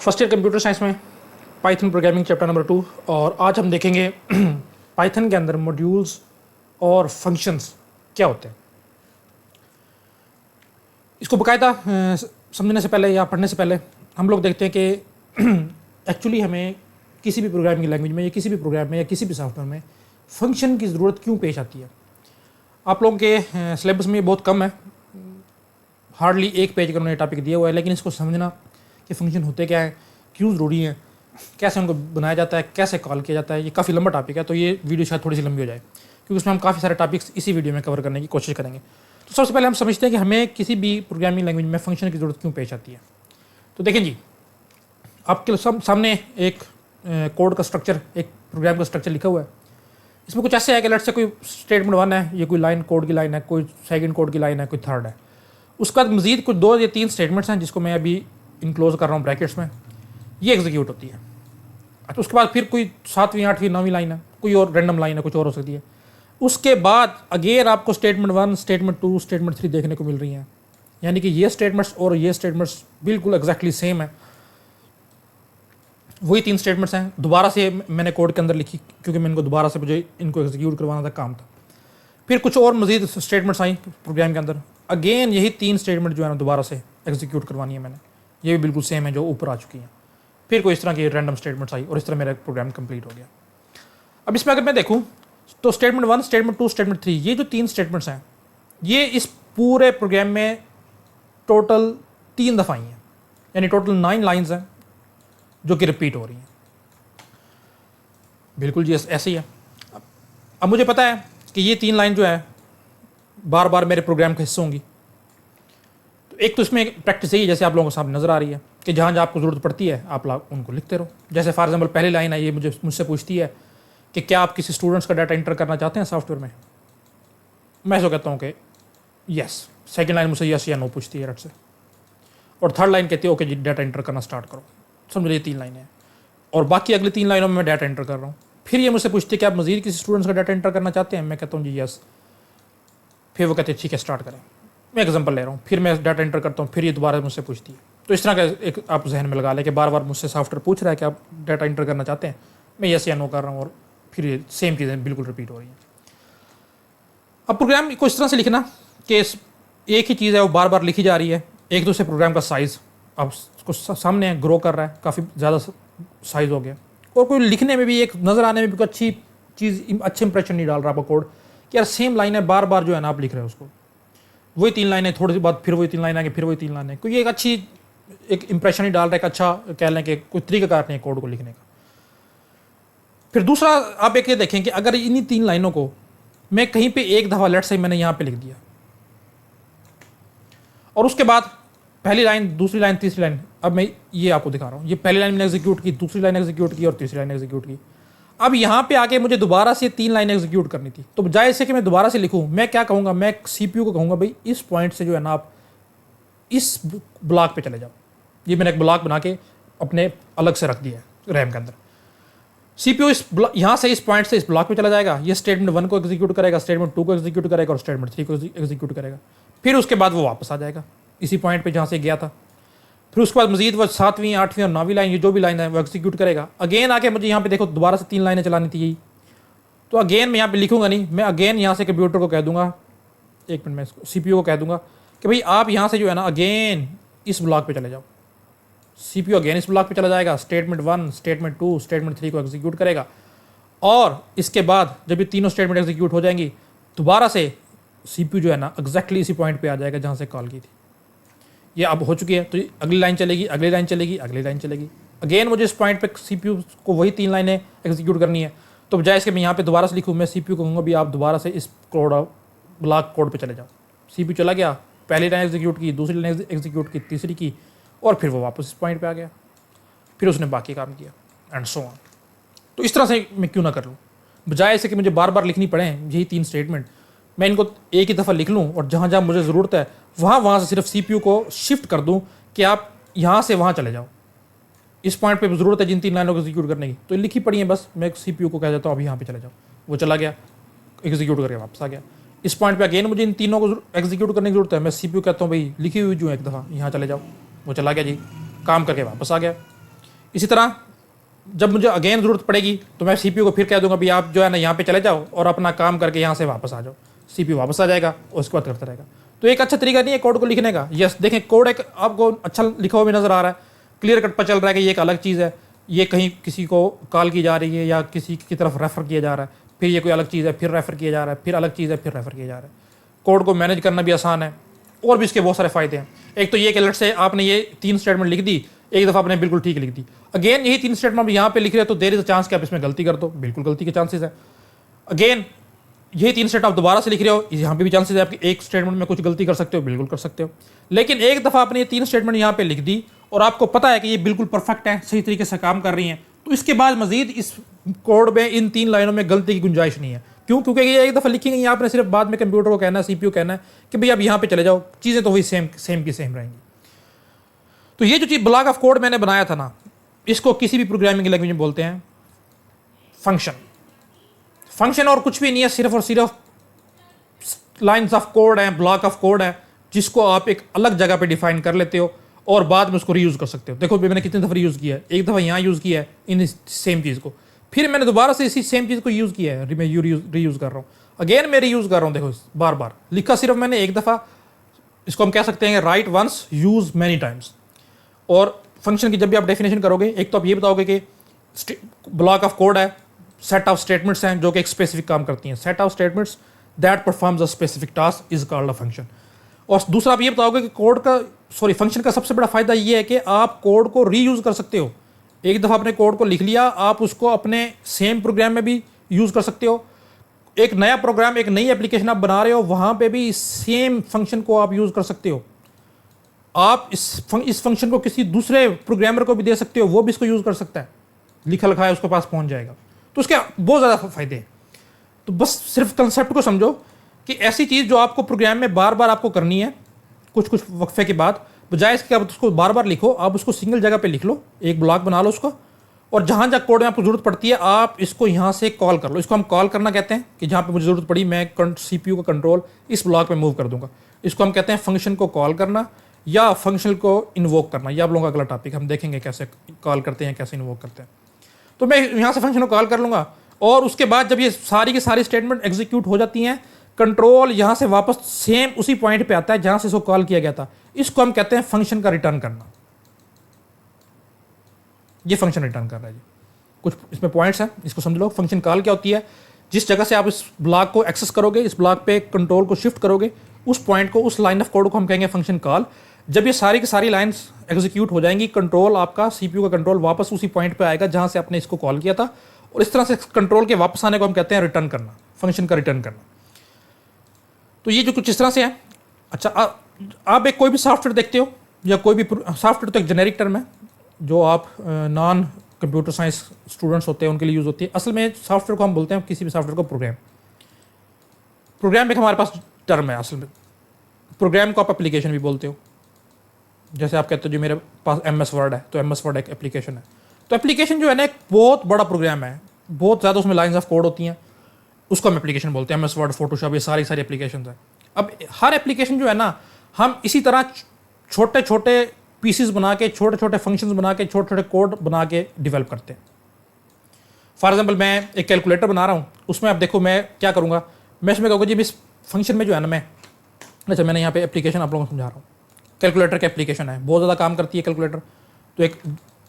First year computer science में Python programming chapter number 2। और आज हम देखेंगे पाइथन के अंदर मॉड्यूल्स और फंक्शंस क्या होते हैं। इसको बाकायदा समझने से पहले या पढ़ने से पहले हम लोग देखते हैं कि एक्चुअली हमें किसी भी प्रोग्रामिंग लैंग्वेज में या किसी भी प्रोग्राम में या किसी भी सॉफ्टवेयर में फंक्शन की ज़रूरत क्यों पेश आती है। आप लोगों के सिलेबस में ये बहुत कम है, हार्डली एक पेज का उन्होंने टॉपिक दिया हुआ है, लेकिन इसको समझना कि फंक्शन होते क्या हैं, क्यों ज़रूरी हैं, कैसे उनको बनाया जाता है, कैसे कॉल किया जाता है, ये काफ़ी लंबा टॉपिक है। तो ये वीडियो शायद थोड़ी सी लंबी हो जाए क्योंकि उसमें हम काफ़ी सारे टॉपिक्स इसी वीडियो में कवर करने की कोशिश करेंगे। तो सबसे पहले हम समझते हैं कि हमें किसी भी प्रोग्रामिंग लैंग्वेज में फंक्शन की ज़रूरत क्यों पेश आती है। तो देखें जी, आपके सामने एक कोड का स्ट्रक्चर, एक प्रोग्राम का स्ट्रक्चर लिखा हुआ है। इसमें कुछ ऐसे है कि लेट से कोई स्टेटमेंट 1 है, ये कोई लाइन कोड की लाइन है, कोई सेकंड कोड की लाइन है, कोई थर्ड है। उसके बाद मजीद कुछ 2 या 3 स्टेटमेंट्स हैं जिसको मैं अभी इनक्लोज कर रहा हूँ ब्रैकेट्स में, ये एग्जीक्यूट होती है। अच्छा, उसके बाद फिर कोई 7वीं 8वीं 9वीं लाइन है, कोई और रैंडम लाइन है, कुछ और हो सकती है। उसके बाद अगेन आपको स्टेटमेंट 1, स्टेटमेंट 2, स्टेटमेंट 3 देखने को मिल रही हैं। यानी कि ये स्टेटमेंट्स और ये स्टेटमेंट्स बिल्कुल एग्जैक्टली सेम है, वही 3 स्टेटमेंट्स हैं। दोबारा से मैंने कोड के अंदर लिखी क्योंकि मैं इनको दोबारा से मुझे इनको एग्जीक्यूट करवाना था, काम था। फिर कुछ और मजीद स्टेटमेंट्स आई प्रोग्राम के अंदर, अगेन यही 3 स्टेटमेंट जो है ना दोबारा से एग्जीक्यूट करवानी है मैंने, ये भी बिल्कुल सेम है जो ऊपर आ चुकी हैं। फिर कोई इस तरह की रैंडम स्टेटमेंट्स आई और इस तरह मेरा प्रोग्राम कंप्लीट हो गया। अब इसमें अगर मैं देखूँ तो स्टेटमेंट 1, स्टेटमेंट 2, स्टेटमेंट 3, ये जो 3 स्टेटमेंट्स हैं ये इस पूरे प्रोग्राम में टोटल 3 दफ़ा आई हैं, यानी टोटल 9 लाइन्स हैं जो कि रिपीट हो रही हैं। बिल्कुल जी ऐसे ही है। अब मुझे पता है कि ये 3 लाइन जो है बार बार मेरे प्रोग्राम का हिस्सा होंगी। तो एक तो इसमें प्रैक्टिस यही है, जैसे आप लोगों को सामने नज़र आ रही है, कि जहाँ जहाँ आपको ज़रूरत पड़ती है आप लोग उनको लिखते रहो। जैसे फॉर एग्जांपल पहली लाइन है, ये मुझसे पूछती है कि क्या आप किसी स्टूडेंट्स का डाटा एंटर करना चाहते हैं सॉफ्टवेयर में। मैं ऐसा कहता हूँ कि यस। सेकेंड लाइन मुझसे यस या नो पूछती है रट से, और थर्ड लाइन कहती है ओके जी डाटा एंटर करना स्टार्ट करो। समझ लीजिए 3 लाइनें हैं और बाकी अगली 3 लाइनों में मैं डाटा एंटर कर रहा हूँ। फिर ये मुझसे पूछती है कि आप मजीद किसी स्टूडेंट्स का डाटा एंटर करना चाहते हैं। मैं कहता हूँ जी यस। फिर वो कहते हैं ठीक है स्टार्ट करें। मैं एग्जांपल ले रहा हूँ, फिर मैं डाटा एंटर करता हूँ, फिर ये दोबारा मुझसे पूछती है। तो इस तरह का एक आप जहन में लगा लें कि बार बार मुझसे सॉफ्टवेयर पूछ रहा है कि आप डाटा एंटर करना चाहते हैं, मैं यस या नो कर रहा हूँ और फिर ये सेम चीज़ें बिल्कुल रिपीट हो रही हैं। अब प्रोग्राम को इस तरह से लिखना कि एक ही चीज़ है वो बार बार लिखी जा रही है। एक दूसरे प्रोग्राम का साइज़ अब उसको सामने ग्रो कर रहा है, काफ़ी ज़्यादा साइज़ हो गया, और कोई लिखने में भी एक नज़र आने में भी कोई अच्छी चीज़, अच्छे इंप्रेशन नहीं डाल रहा आपका कोड कि यार सेम लाइन है बार बार जो है ना आप लिख रहे हो उसको, वही 3 लाइनें, थोड़ी सी बाद फिर वही 3 लाइन आएंगे, फिर वही 3 लाइनें, कोई एक अच्छी एक इंप्रेशन नहीं डाल रहा है, एक अच्छा कह लें कि कोई तरीकाकार नहीं है कोड को लिखने का। फिर दूसरा आप एक ये देखें कि अगर इन्हीं 3 लाइनों को मैं कहीं पे एक दफ़ा लेट से मैंने यहाँ पे लिख दिया और उसके बाद पहली लाइन, दूसरी लाइन, तीसरी लाइन, अब मैं ये आपको दिखा रहा हूँ, ये पहली लाइन मैंने एग्जीक्यूट की, दूसरी लाइन एग्जीक्यूट की और तीसरी लाइन एग्जीक्यूट की। अब यहाँ पे आके मुझे दोबारा से 3 लाइन एग्जीक्यूट करनी थी, तो बजाय इससे कि मैं दोबारा से लिखूँ, मैं क्या कहूँगा, मैं CPU को कहूँगा भाई इस पॉइंट से जो है ना आप इस ब्लॉक पे चले जाओ। ये मैंने एक ब्लॉक बना के अपने अलग से रख दिया है रैम के अंदर। CPU इस यहाँ से इस पॉइंट से इस ब्लॉक पे चला जाएगा, ये स्टेटमेंट 1 को एग्जीक्यूट करेगा, स्टेटमेंट 2 को एग्जीक्यूट करेगा और स्टेटमेंट 3 को एग्जीक्यूट करेगा। फिर उसके बाद वो वापस आ जाएगा इसी पॉइंट पे जहाँ से गया था। फिर उसके बाद मजीद वो 7वीं 8वीं और 9वीं लाइन, ये जो भी लाइन है वो एग्जीक्यूट करेगा। अगेन आके मुझे यहाँ पे देखो दोबारा से 3 लाइनें चलानी थी यही, तो अगेन मैं यहाँ पे लिखूंगा नहीं, मैं अगेन यहाँ से कंप्यूटर को कह दूंगा, एक मिनट में CPU को कह दूंगा कि भाई आप यहाँ से जो है ना अगेन इस ब्लॉक पे चले जाओ। CPU अगेन इस ब्लॉक पे चला जाएगा, स्टेटमेंट 1, स्टेटमेंट 2, स्टेटमेंट 3 को एग्जीक्यूट करेगा, और इसके बाद जब ये तीनों स्टेटमेंट एग्जीक्यूट हो जाएंगी दोबारा से CPU जो है ना एग्जैक्टली इसी पॉइंट पे आ जाएगा जहाँ से कॉल की थी। ये अब हो चुकी है, तो अगली लाइन चलेगी, अगली लाइन चलेगी, अगली लाइन चलेगी। अगेन मुझे इस पॉइंट पे CPU को वही 3 लाइनें एग्जीक्यूट करनी है, तो बजाय इसके मैं यहाँ पे दोबारा से लिखूँ, मैं CPU को कहूँगा भी आप दोबारा से इस ब्लॉक कोड पे चले जाओ। CPU चला गया, पहली लाइन एग्जीक्यूट की, दूसरी लाइन एग्जीक्यूट की, तीसरी की, और फिर वो वापस इस पॉइंट पे आ गया, फिर उसने बाकी काम किया एंड सो ऑन। तो इस तरह से मैं क्यों ना कर लूँ, बजाय ऐसे कि मुझे बार बार लिखनी पड़े यही 3 स्टेटमेंट, मैं इनको एक ही दफ़ा लिख लूँ और जहाँ जहाँ मुझे ज़रूरत है वहाँ से सिर्फ CPU को शिफ्ट कर दूँ कि आप यहाँ से वहाँ चले जाओ, इस पॉइंट पे ज़रूरत है जिन 3 लाइनों को एग्जीक्यूट करने की, तो लिखी पड़ी है, बस मैं CPU को कह देता हूँ अब यहाँ पे चले जाओ, वो चला गया, एग्जीक्यूट करके वापस आ गया। इस पॉइंट पे अगेन मुझे इन तीनों को एग्जीक्यूट करने की जरूरत है, मैं CPU कहता हूँ भाई लिखी हुई जो एक दफ़ा यहाँ चले जाओ, वो चला गया जी, काम करके वापस आ गया। इसी तरह जब मुझे अगेन ज़रूरत पड़ेगी तो मैं CPU को फिर कह दूंगा भी आप जो है ना यहाँ पे चले जाओ और अपना काम करके यहाँ से वापस आ जाओ। CPU वापस आ जाएगा और उसके बाद करता रहेगा। तो एक अच्छा तरीका नहीं है कोड को लिखने का। यस, देखें कोड एक आपको अच्छा लिखा हुआ भी नज़र आ रहा है, क्लियर कट पर चल रहा है कि ये एक अलग चीज़ है, ये कहीं किसी को कॉल की जा रही है या किसी की तरफ रेफ़र किया जा रहा है, फिर ये कोई अलग चीज़ है, फिर रेफ़र किया जा रहा है, फिर अलग चीज़ है, फिर रेफ़र किया जा रहा है। कोड को मैनेज करना भी आसान है और भी इसके बहुत सारे फ़ायदे हैं। एक तो ये कि लेट से आपने ये 3 स्टेटमेंट लिख दी, एक दफ़ा आपने बिल्कुल ठीक लिख दी, अगेन यही 3 स्टेटमेंट यहाँ पे लिख रहे हो तो देयर इज अ चांस कि आप इसमें गलती कर दो, बिल्कुल गलती के चांसेस है। अगेन यही 3 स्टेटमेंट आप दोबारा से लिख रहे हो, यहाँ पे भी चांसेस है आपकी एक स्टेटमेंट में कुछ गलती कर सकते हो, बिल्कुल कर सकते हो। लेकिन एक दफ़ा आपने ये 3 स्टेटमेंट यहाँ पे लिख दी और आपको पता है कि ये बिल्कुल परफेक्ट है, सही तरीके से काम कर रही हैं, तो इसके बाद मजीद इस कोड में इन 3 लाइनों में गलती की गुंजाइश नहीं है। क्यों? क्योंकि ये एक दफ़ा लिखी गई, आपने सिर्फ बाद में कंप्यूटर को कहना है, CPU कहना है कि भाई आप यहाँ पे चले जाओ, चीज़ें तो वही सेम की सेम रहेंगी। तो ये जो चीज़ ब्लॉक ऑफ कोड मैंने बनाया था ना, इसको किसी भी प्रोग्रामिंग लैंग्वेज में बोलते हैं फंक्शन। फंक्शन और कुछ भी नहीं है, सिर्फ और सिर्फ लाइन्स ऑफ कोड है, ब्लॉक ऑफ कोड है, जिसको आप एक अलग जगह पे डिफाइन कर लेते हो और बाद में उसको रीयूज़ कर सकते हो। देखो मैंने कितनी दफ़ा यूज़ किया है, एक दफ़ा यहाँ यूज़ किया है इन सेम चीज़ को, फिर मैंने दोबारा से इसी सेम चीज़ को यूज़ किया है, मैं रीयूज़ कर रहा हूँ, अगेन मैं रीयूज़ कर रहा हूँ। देखो बार बार लिखा सिर्फ मैंने एक दफ़ा, इसको हम कह सकते हैं write once use many times. और फंक्शन की जब भी आप डेफिनेशन करोगे, एक तो आप ये बताओगे कि ब्लॉक ऑफ कोड है, सेट ऑफ स्टेटमेंट्स हैं जो कि एक स्पेसिफिक काम करती हैं, set of statements that performs a specific task is called a function. और दूसरा आप ये बताओगे कि फंक्शन का सबसे बड़ा फायदा ये है कि आप कोड को रीयूज कर सकते हो। एक दफ़ा अपने कोड को लिख लिया, आप उसको अपने सेम प्रोग्राम में भी यूज़ कर सकते हो। एक नया प्रोग्राम, एक नई एप्लीकेशन आप बना रहे हो, वहाँ पे भी सेम फंक्शन को आप यूज़ कर सकते हो। आप इस फंक्शन को किसी दूसरे प्रोग्रामर को भी दे सकते हो, वो भी इसको यूज़ कर सकता है, लिखा लिखा है उसके पास पहुँच जाएगा। तो उसके बहुत ज़्यादा फ़ायदे हैं। तो बस सिर्फ कंसेप्ट को समझो कि ऐसी चीज़ जो आपको प्रोग्राम में बार बार आपको करनी है, कुछ कुछ वक्फे के बाद, बजाय इसके आप उसको बार बार लिखो, आप उसको सिंगल जगह पे लिख लो, एक ब्लॉक बना लो उसको, और जहाँ जहाँ कोड में आपको ज़रूरत पड़ती है आप इसको यहाँ से कॉल कर लो। इसको हम कॉल करना कहते हैं कि जहाँ पे मुझे ज़रूरत पड़ी मैं CPU का कंट्रोल इस ब्लॉक में मूव कर दूंगा। इसको हम कहते हैं फंक्शन को कॉल करना या फंक्शन को इन्वोक करना। ये आप लोगों का अगला टॉपिक, हम देखेंगे कैसे कॉल करते हैं, कैसे इन्वोक करते हैं। तो मैं यहाँ से फंक्शन को कॉल कर लूँगा और उसके बाद जब ये सारी की सारी स्टेटमेंट एग्जीक्यूट हो जाती हैं, कंट्रोल यहाँ से वापस सेम उसी पॉइंट पे आता है जहाँ से इसको कॉल किया गया था। इसको हम कहते हैं फंक्शन का रिटर्न करना। ये फंक्शन रिटर्न कर रहा है जी। कुछ इसमें पॉइंट्स हैं, इसको समझ लो। फंक्शन कॉल क्या होती है? जिस जगह से आप इस ब्लॉक को एक्सेस करोगे, इस ब्लॉक पे कंट्रोल को शिफ्ट करोगे, उस पॉइंट को, उस लाइन ऑफ कोड को हम कहेंगे फंक्शन कॉल। जब ये सारी की सारी लाइंस एग्जीक्यूट हो जाएंगी, कंट्रोल आपका CPU का कंट्रोल वापस उसी पॉइंट पे आएगा जहाँ से आपने इसको कॉल किया था, और इस तरह से कंट्रोल के वापस आने को हम कहते हैं रिटर्न करना, फंक्शन का रिटर्न करना। तो ये जो कुछ इस तरह से है। अच्छा, आप एक कोई भी सॉफ्टवेयर देखते हो या कोई भी सॉफ्टवेयर, तो एक जेनेरिक टर्म है जो आप नॉन कंप्यूटर साइंस स्टूडेंट्स होते हैं उनके लिए यूज़ होती है। असल में सॉफ्टवेयर को हम बोलते हैं, किसी भी सॉफ्टवेयर को प्रोग्राम एक हमारे पास टर्म है। असल में प्रोग्राम को आप एप्लीकेशन भी बोलते हो। जैसे आप कहते हो जो मेरे पास MS वर्ड है, तो MS वर्ड एक एप्लीकेशन है। तो एप्लीकेशन जो है ना एक बहुत बड़ा प्रोग्राम है, बहुत ज़्यादा उसमें लाइंस ऑफ कोड होती हैं, उसको हम एप्लीकेशन बोलते हैं। MS वर्ड, फोटोशॉप, ये सारी एप्लीकेशन है। अब हर एप्लीकेशन जो है ना, हम इसी तरह छोटे छोटे पीसेस बना के, छोटे छोटे फंक्शंस बना के, छोटे छोटे कोड बना के डेवलप करते हैं। फॉर एग्जांपल मैं एक कैलकुलेटर बना रहा हूँ, उसमें आप देखो मैं क्या करूँगा, मैं इसमें कहूँगा जी इस फंक्शन में जो है ना, अच्छा मैंने यहाँ पे एप्लीकेशन आप लोगों को समझा रहा हूँ। कैलकुलेटर की एप्लीकेशन है, बहुत ज़्यादा काम करती है कैलकुलेटर, तो एक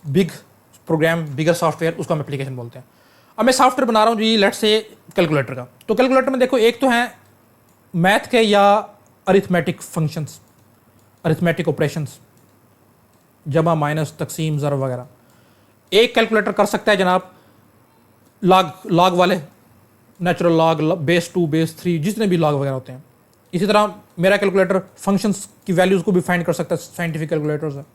बिग प्रोग्राम, बिगर सॉफ्टवेयर, उसको हम एप्लीकेशन बोलते हैं। अब मैं सॉफ्टवेयर बना रहा हूँ जी, लेट्स से कैलकुलेटर का। तो कैलकुलेटर में देखो एक तो है मैथ के या अरिथमेटिक फंक्शंस, अरिथमेटिक ऑपरेशंस, जमा, माइनस, तकसीम, ज़रब वगैरह। एक कैलकुलेटर कर सकता है जनाब लॉग वाले, नेचुरल लॉग, बेस 2, बेस 3, जितने भी लॉग वगैरह होते हैं। इसी तरह मेरा कैलकुलेटर फंक्शंस की वैल्यूज़ को भी फाइंड कर सकता है, साइंटिफिक कैलकुलेटर्स है।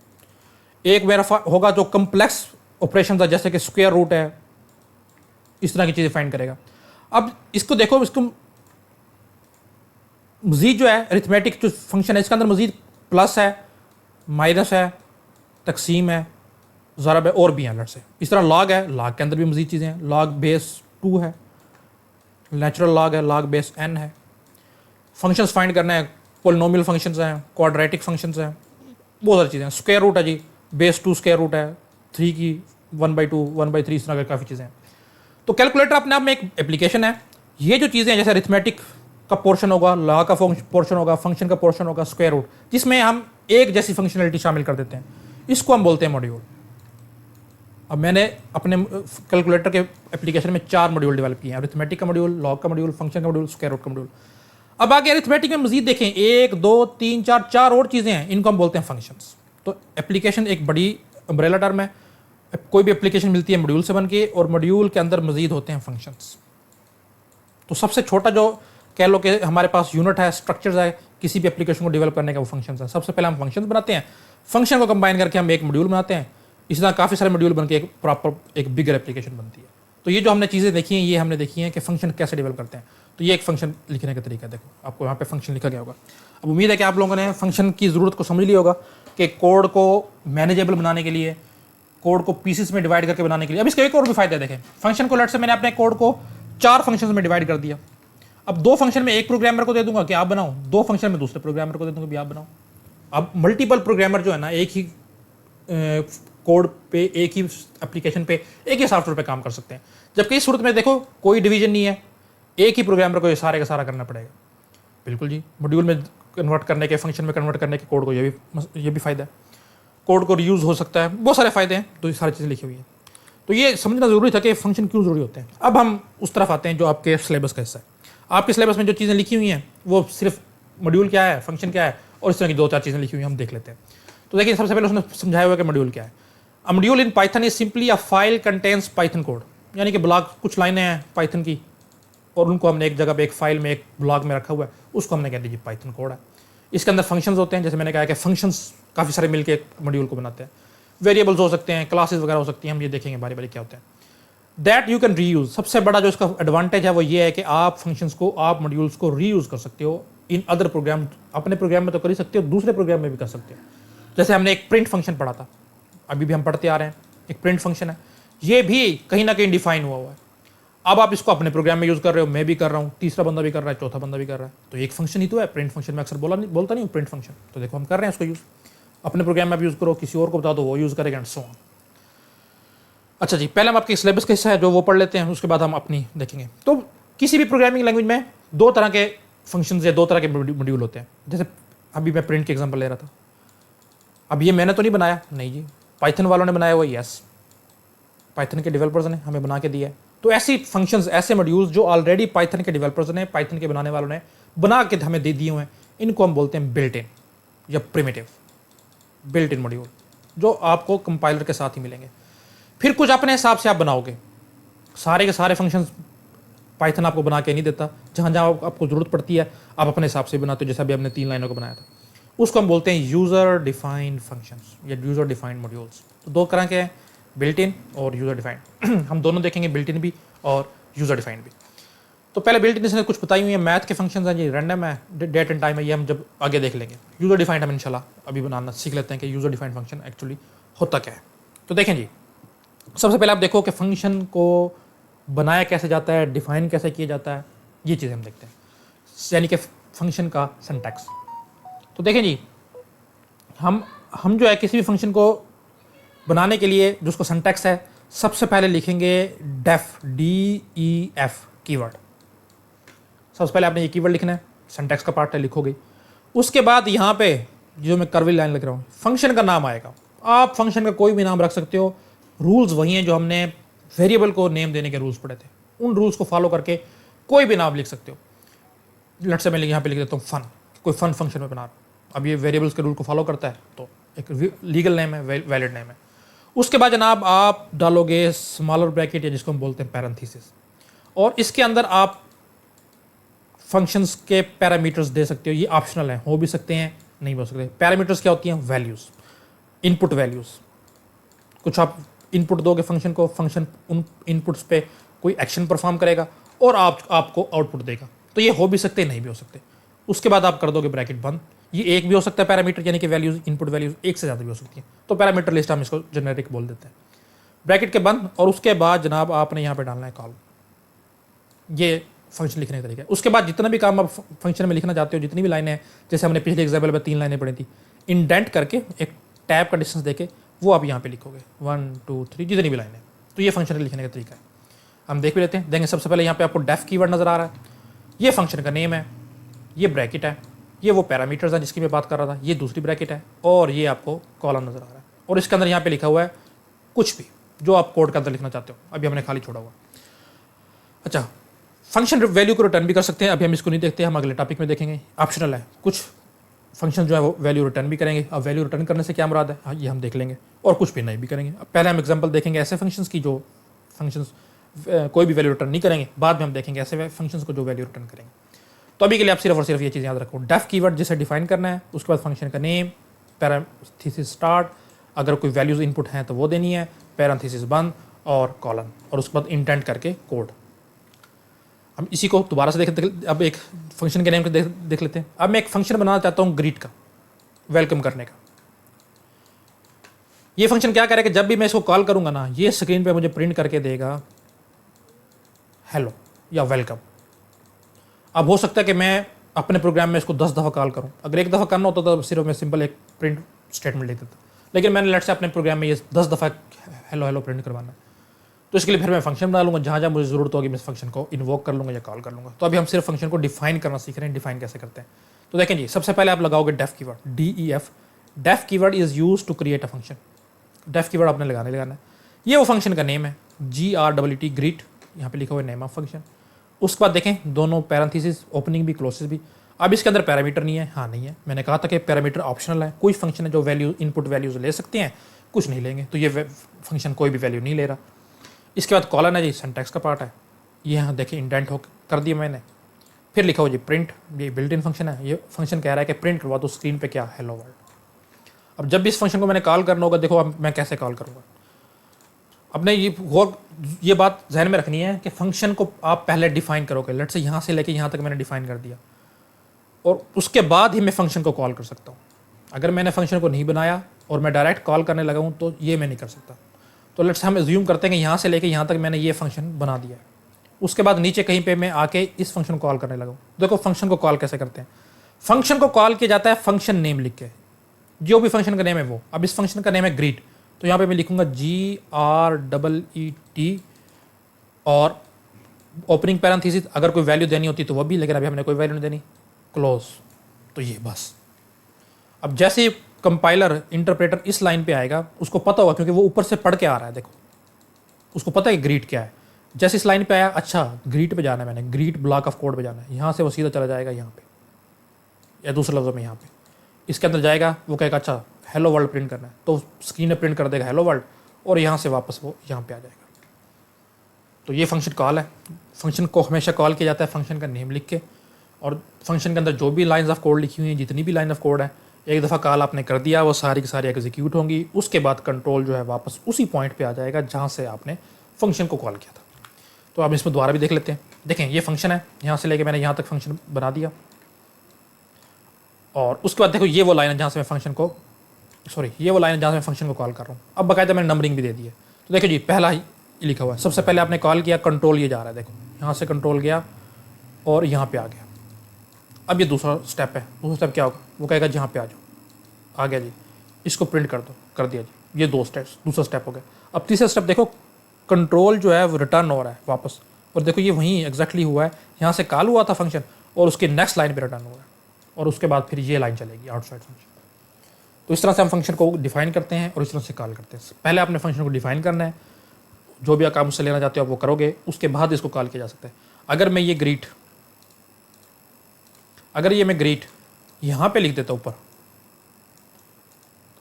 एक मेरा होगा जो कम्प्लेक्स ऑपरेशन है, जैसे कि स्क्वायर रूट है, इस तरह की चीज़ें फाइंड करेगा। अब इसको देखो, इसको मज़ीद जो है अरिथमेटिक जो फंक्शन है, इसके अंदर मज़ीद प्लस है, माइनस है, तकसीम है, ज़रब है, और भी हैं लट से। इस तरह लॉग है, लॉग के अंदर भी मज़ीद चीज़ें हैं। लॉग बेस 2 है, नेचुरल लॉग है, लॉग बेस n है। फंक्शंस फाइंड करना है, पोलिनोमियल फंक्शंस हैं, क्वाड्रेटिक फंक्शंस हैं, बहुत सारी चीज़ें हैं। स्क्वायर रूट है जी, बेस 2 स्क्वायर रूट है, 3 की 1/2, 1/3, इस तरह की काफ़ी चीज़ें हैं। तो कैलकुलेटर अपने आप में एक एप्लीकेशन है। ये जो चीज़ें हैं जैसे अरिथमेटिक का पोर्शन होगा, लॉ का पोर्शन होगा, फंक्शन का पोर्शन होगा, स्क्वायर रूट, जिसमें हम एक जैसी फंक्शनलिटी शामिल कर देते हैं, इसको हम बोलते हैं मॉड्यूल। अब मैंने अपने कैलकुलेटर के एप्लीकेशन में 4 मॉड्यूल डेवलप किए हैं, अरिथमेटिक का मॉड्यूल, लॉग का मॉड्यूल, फंक्शन का मॉड्यूल, स्क्वायर रूट का मॉड्यूल। अब आगे अरिथमेटिक में मजीद देखें, 1 2 3 4 और चीज़ें हैं, इनको हम बोलते हैं फंक्शंस। तो एप्लीकेशन एक बड़ी अम्ब्रेला टर्म है। कोई भी एप्लीकेशन मिलती है मॉड्यूल से बन के, और मॉड्यूल के अंदर मजीद होते हैं फंक्शंस। तो सबसे छोटा जो कह लो कि हमारे पास यूनिट है, स्ट्रक्चर्स है किसी भी एप्लीकेशन को डेवलप करने का, वो फंक्शंस है। सबसे पहले हम फंक्शंस बनाते हैं, फंक्शन को कंबाइन करके हम एक मॉड्यूल बनाते हैं। इसी तरह काफ़ी सारे मॉड्यूल बन के एक प्रॉपर एक बिगर एप्लीकेशन बनती है। तो ये जो हमने चीज़ें देखी हैं, ये हमने देखी हैं कि फंक्शन कैसे डेवलप करते हैं। तो ये एक फंक्शन लिखने का तरीका है। देखो आपको यहाँ पे फंक्शन लिखा गया होगा। अब उम्मीद है कि आप लोगों ने फंक्शन की ज़रूरत को समझ लिया होगा कि कोड को मैनेजेबल बनाने के लिए, कोड को पीसेस में डिवाइड करके बनाने के लिए। अब इसके एक और भी फायदे देखें। फंक्शन को लेट से मैंने अपने कोड को 4 फंक्शंस में डिवाइड कर दिया। अब 2 फंक्शन में एक प्रोग्रामर को दे दूंगा कि आप बनाओ, 2 फंक्शन में दूसरे प्रोग्रामर को दे दूंगा भी आप बनाओ। अब मल्टीपल प्रोग्रामर जो है ना, एक ही कोड पे, एक ही एप्लीकेशन पे, एक ही सॉफ्टवेयर पे काम कर सकते हैं। जबकि इस सूरत में देखो कोई डिवीजन नहीं है, एक ही प्रोग्रामर को ये सारे का सारा करना पड़ेगा। बिल्कुल जी, मॉड्यूल में कन्वर्ट करने के, फंक्शन में कन्वर्ट करने के कोड को ये भी फ़ायदा है। कोड को रीयूज़ हो सकता है, बहुत सारे फ़ायदे हैं। तो ये सारी चीज़ें लिखी हुई हैं। तो ये समझना ज़रूरी था कि फंक्शन क्यों ज़रूरी होते हैं। अब हम उस तरफ आते हैं जो आपके सिलेबस का हिस्सा है। आपके सिलेबस में जो चीज़ें लिखी हुई हैं वो सिर्फ मॉड्यूल क्या है, फंक्शन क्या है, और इस तरह की 2-4 चीज़ें लिखी हुई हैं, हम देख लेते हैं। तो देखिए सबसे पहले उसने समझाया हुआ कि मॉड्यूल क्या है। अ module in Python is simply a file contains Python code, यानी कि ब्लॉक, कुछ लाइनें हैं पाइथन की और उनको हमने एक जगह पे एक फाइल में, एक ब्लॉक में रखा हुआ है, उसको हमने कह दीजिए पाइथन कोड है। इसके अंदर फंक्शंस होते हैं, जैसे मैंने कहा कि फंक्शंस काफ़ी सारे मिलकर एक मॉड्यूल को बनाते हैं। वेरिएबल्स हो सकते हैं, क्लासेस वगैरह हो सकती हैं, हम ये देखेंगे बारी बारी क्या होते हैं। दैट यू कैन रीयूज, सबसे बड़ा जो इसका एडवांटेज है वो ये है कि आप फंक्शंस को, आप मॉड्यूल्स को रीयूज कर सकते हो इन अदर प्रोग्राम। अपने प्रोग्राम में तो कर ही सकते हो, दूसरे प्रोग्राम में भी कर सकते हो। जैसे हमने एक प्रिंट फंक्शन पढ़ा था, अभी भी हम पढ़ते आ रहे हैं, एक प्रिंट फंक्शन है, ये भी कहीं ना कहीं डिफाइन हुआ है। अब आप इसको अपने प्रोग्राम में यूज़ कर रहे हो, मैं भी कर रहा हूँ, तीसरा बंदा भी कर रहा है, चौथा बंदा भी कर रहा है, तो एक फंक्शन ही तो है। प्रिंट फंक्शन में अक्सर बोलता नहीं हूँ प्रिंट फंक्शन, तो देखो हम कर रहे हैं उसको यूज़। अपने प्रोग्राम में आप यूज़ करो, किसी और को बता दो, वो यूज़ करेगा, एंड सो ऑन। अच्छा जी, पहले हम आपके सिलेबस का हिस्सा है जो वो पढ़ लेते हैं, उसके बाद हम अपनी देखेंगे। तो किसी भी प्रोग्रामिंग लैंग्वेज में 2 तरह के फंक्शंस या 2 तरह के मॉड्यूल होते हैं। जैसे अभी मैं प्रिंट के एग्जांपल ले रहा था। अब ये मैंने तो नहीं बनाया, नहीं जी, पाइथन वालों ने बनाया हुआ, यस, पाइथन के डेवलपर्स ने हमें बना के दिया है। तो ऐसी फंक्शंस, ऐसे मॉड्यूल्स जो ऑलरेडी पाइथन के डेवलपर्स ने, पाइथन के बनाने वालों ने बना के हमें दे दिए हुए हैं, इनको हम बोलते हैं बिल्ट इन या प्रिमिटिव बिल्ट इन मॉड्यूल, जो आपको कंपाइलर के साथ ही मिलेंगे। फिर कुछ अपने हिसाब से आप बनाओगे, सारे के सारे फंक्शंस पाइथन आपको बना के नहीं देता। जहाँ जहाँ आपको ज़रूरत पड़ती है आप अपने हिसाब से बनाते हो। जैसे अभी हमने 3 लाइनों को बनाया था, उसको हम बोलते हैं यूज़र डिफाइंड फंक्शंस या यूज़र डिफाइंड मॉड्यूल्स। तो 2 तरह के हैं, बिल्ट इन और यूज़र डिफाइंड। हम दोनों देखेंगे, बिल्ट इन भी और यूज़र डिफाइंड भी। तो पहले बिल्ट इन इसने कुछ बताई हुई है, मैथ के फंक्शंस हैं, ये रैंडम है, डेट एंड टाइम है, ये हम जब आगे देख लेंगे। यूज़र डिफाइंड हम इंशाल्लाह अभी बनाना सीख लेते हैं कि यूज़र डिफाइंड फंक्शन एक्चुअली होता क्या है। तो देखें जी, सबसे पहले आप देखो कि फंक्शन को बनाया कैसे जाता है, डिफाइन कैसे किया जाता है, ये चीज़ें हम देखते हैं, यानी कि फंक्शन का सिंटैक्स। तो देखें जी, हम जो है किसी भी फंक्शन को बनाने के लिए जो उसका सिंटैक्स है, सबसे पहले लिखेंगे डेफ, DEF कीवर्ड। सबसे पहले आपने ये कीवर्ड लिखना है, सिंटैक्स का पार्ट है, लिखोगे। उसके बाद यहाँ पे जो मैं कर्वी लाइन लिख रहा हूँ, फंक्शन का नाम आएगा। आप फंक्शन का कोई भी नाम रख सकते हो, रूल्स वही हैं जो हमने वेरिएबल को नेम देने के रूल्स पढ़े थे, उन रूल्स को फॉलो करके कोई भी नाम लिख सकते हो। लेट्स से मैं यहाँ पे लिख देता हूँ फन, कोई फन फंक्शन में बना रहा हूँ। अब ये वेरिएबल्स के रूल को फॉलो करता है, तो एक लीगल नेम है, वैलिड नेम है। उसके बाद जनाब आप डालोगे स्मॉलर ब्रैकेट या जिसको हम बोलते हैं पैरेंथेसिस, और इसके अंदर आप फंक्शंस के पैरामीटर्स दे सकते हो। ये ऑप्शनल है, हो भी सकते हैं, नहीं हो सकते। पैरामीटर्स क्या होती हैं? Values, input values. कुछ आप इनपुट दोगे फंक्शन को, फंक्शन उन इनपुट्स पे कोई एक्शन परफॉर्म करेगा और आपको आउटपुट देगा। तो ये हो भी सकते, नहीं भी हो सकते। उसके बाद आप कर दोगे ब्रैकेट बंद। ये एक भी हो सकता है पैरामीटर, यानी कि वैल्यूज, इनपुट वैल्यूज एक से ज़्यादा भी हो सकती है, तो पैरामीटर लिस्ट हम इसको जेनेरिक बोल देते हैं। ब्रैकेट के बंद, और उसके बाद जनाब आपने यहाँ पे डालना है कॉल। ये फंक्शन लिखने का तरीका है। उसके बाद जितना भी काम आप फंक्शन में लिखना चाहते हो, जितनी भी लाइनें हैं, जैसे हमने पिछले एग्जाम्पल में 3 लाइनें पढ़ी थी, इंडेंट करके एक टैब का डिस्टेंस देके वो आप यहाँ पे लिखोगे 1 2 3 जितनी भी लाइन है। तो ये फंक्शन लिखने का तरीका है। हम देख भी लेते हैं। देखेंगे सबसे पहले यहाँ पे आपको डेफ कीवर्ड नज़र आ रहा है, ये फंक्शन का नेम है, ये ब्रैकेट है, ये वो पैरामीटर्स है जिसकी मैं बात कर रहा था, ये दूसरी ब्रैकेट है, और ये आपको कॉलम नज़र आ रहा है, और इसके अंदर यहाँ पे लिखा हुआ है कुछ भी जो आप कोड के अंदर लिखना चाहते हो। अभी हमने खाली छोड़ा हुआ। अच्छा, फंक्शन वैल्यू को रिटर्न भी कर सकते हैं। अभी हम इसको नहीं देखते, हम अगले टॉपिक में देखेंगे। ऑप्शनल है, कुछ फंक्शन जो है वो वैल्यू रिटर्न भी करेंगे। अब वैल्यू रिटर्न करने से क्या मुराद है, हाँ, ये हम देख लेंगे, और कुछ भी नहीं भी करेंगे। अब पहले हम एग्जांपल देखेंगे ऐसे फंक्शंस की जो फंक्शंस कोई भी वैल्यू रिटर्न नहीं करेंगे, बाद में हम देखेंगे ऐसे फंक्शंस को जो वैल्यू रिटर्न करेंगे। तो अभी के लिए आप सिर्फ और सिर्फ ये चीज़ याद रखो, डेफ कीवर्ड जिसे डिफाइन करना है, उसके बाद फंक्शन का नेम, पैरेंथेसिस स्टार्ट, अगर कोई वैल्यूज इनपुट हैं तो वो देनी है, पैरेंथेसिस बंद, और कॉलन, और उसके बाद इंटेंट करके कोड। हम इसी को दोबारा से देख अब एक फंक्शन के नेम को देख लेते हैं। अब मैं एक फंक्शन बनाना चाहता हूँ ग्रीट का, वेलकम करने का। ये फंक्शन क्या करेगा, जब भी मैं इसको कॉल करूंगा ना, ये स्क्रीन पे मुझे प्रिंट करके देगा हेलो या वेलकम। अब हो सकता है कि मैं अपने प्रोग्राम में इसको 10 दफ़ा कॉल करूं। अगर एक दफ़ा करना होता तो सिर्फ मैं सिंपल एक प्रिंट स्टेटमेंट लिख देता, लेकिन मैंने लेट से अपने प्रोग्राम में ये 10 दफ़ा हेलो हेलो प्रिंट करवाना है। तो इसके लिए फिर मैं फंक्शन बना लूँगा, जहाँ जहाँ मुझे ज़रूरत होगी मैं इस फंक्शन को इन्वोक कर लूँगा या कॉल कर लूँगा। तो अभी हम सिर्फ फंक्शन को डिफाइन करना सीख रहे हैं, डिफाइन कैसे करते हैं। तो देखें जी, सबसे पहले आप लगाओगे def keyword, DEF। Def keyword is use to create a function. Def keyword आपने लगाना है। ये वो फंक्शन का नेम है, GREET, ग्रीट, यहाँ पे लिखा हुआ है नेम ऑफ फंक्शन। उसके बाद देखें दोनों पैरेंथेसिस, ओपनिंग भी क्लोसेस भी। अब इसके अंदर पैरामीटर नहीं है, हाँ नहीं है, मैंने कहा था कि पैरामीटर ऑप्शनल है। कोई फंक्शन है जो वैल्यू इनपुट वैल्यूज ले सकते हैं, कुछ नहीं लेंगे, तो ये फंक्शन कोई भी वैल्यू नहीं ले रहा। इसके बाद कॉलन है जी, सिंटैक्स का पार्ट है, ये यहाँ देखिए इंडेंट हो कर दिया मैंने। फिर लिखा हुआ जी प्रिंट, ये बिल्ट इन फंक्शन है। ये फंक्शन कह रहा है कि प्रिंट करवा दो स्क्रीन पे क्या, हेलो वर्ल्ड। अब जब भी इस फंक्शन को मैंने कॉल करना होगा, देखो अब मैं कैसे कॉल करूँगा। अपने ये बात जहन में रखनी है कि फंक्शन को आप पहले डिफाइन करोगे। लेट से यहाँ से लेके यहाँ तक मैंने डिफाइन कर दिया, और उसके बाद ही मैं फंक्शन को कॉल कर सकता हूँ। अगर मैंने फंक्शन को नहीं बनाया और मैं डायरेक्ट कॉल करने लगा हूँ तो ये मैं नहीं कर सकता। तो लेट्स हम एज्यूम करते हैं कि यहाँ से लेके यहाँ तक मैंने ये फंक्शन बना दिया है, उसके बाद नीचे कहीं पे मैं आके इस फंक्शन को कॉल करने लगा हूँ। देखो फंक्शन को कॉल कैसे करते हैं। फंक्शन को कॉल किया जाता है फंक्शन नेम लिख के, जो भी फंक्शन का नेम है वो। अब इस फंक्शन का नेम है ग्रीट, तो यहाँ पे मैं लिखूंगा GREET, और ओपनिंग पैरेंथेसिस, अगर कोई वैल्यू देनी होती तो वो भी, लेकिन अभी हमने कोई वैल्यू नहीं देनी, क्लोज। तो ये बस। अब जैसे कंपाइलर इंटरप्रेटर इस लाइन पे आएगा, उसको पता होगा क्योंकि वो ऊपर से पढ़ के आ रहा है, देखो उसको पता है कि ग्रीट क्या है। जैसे इस लाइन पे आया, अच्छा ग्रीट पे जाना है, मैंने ग्रीट ब्लॉक ऑफ कोड पे जाना है, यहाँ से वो सीधा चला जाएगा यहाँ पे, या दूसरे लफ्ज़ों में यहाँ पे इसके अंदर जाएगा, वो कहेगा अच्छा हेलो वर्ल्ड प्रिंट करना है, तो स्क्रीन में प्रिंट कर देगा हेलो वर्ल्ड, और यहाँ से वापस वो यहाँ पे आ जाएगा। तो ये फंक्शन कॉल है। फंक्शन को हमेशा कॉल किया जाता है फंक्शन का नेम लिख के, और फंक्शन के अंदर जो भी लाइंस ऑफ कोड लिखी हुई हैं, जितनी भी लाइन ऑफ कोड है, एक दफ़ा कॉल आपने कर दिया, वो सारी की सारी एग्जीक्यूट होंगी। उसके बाद कंट्रोल जो है वापस उसी पॉइंट पे आ जाएगा जहाँ से आपने फंक्शन को कॉल किया था। तो आप इसमें दोबारा भी देख लेते हैं। देखें ये फंक्शन है, यहाँ से लेके मैंने यहाँ तक फंक्शन बना दिया, और उसके बाद देखो ये वो लाइन है जहाँ से मैं फंक्शन को ये वो लाइन है जहाँ से मैं फंक्शन को कॉल कर रहा हूँ। अब बाकायदा मैंने नंबरिंग भी दे दी है। तो देखो जी पहला ही लिखा हुआ है, सबसे पहले आपने कॉल किया, कंट्रोल ये जा रहा है, देखो यहाँ से कंट्रोल गया और यहाँ पे आ गया। अब ये दूसरा स्टेप है। दूसरा स्टेप क्या होगा, वो कहेगा जहाँ पे आ जाओ, आ गया जी, इसको प्रिंट कर दो, कर दिया जी। ये दूसरा स्टेप हो गया। अब तीसरा स्टेप देखो, कंट्रोल जो है वो रिटर्न हो रहा है वापस, और देखो ये वहीं एग्जैक्टली हुआ है, यहाँ से कॉल हुआ था फंक्शन और उसके नेक्स्ट लाइन पे रिटर्न हुआ है, और उसके बाद फिर ये लाइन चलेगी आउटसाइड फंक्शन। तो इस तरह से हम फंक्शन को डिफाइन करते हैं और इस तरह से कॉल करते हैं। पहले आपने फंक्शन को डिफाइन करना है, जो भी काम उससे लेना चाहते हो आप वो करोगे, उसके बाद इसको कॉल किया जा सकता है। अगर मैं ग्रीट यहाँ पे लिख देता ऊपर,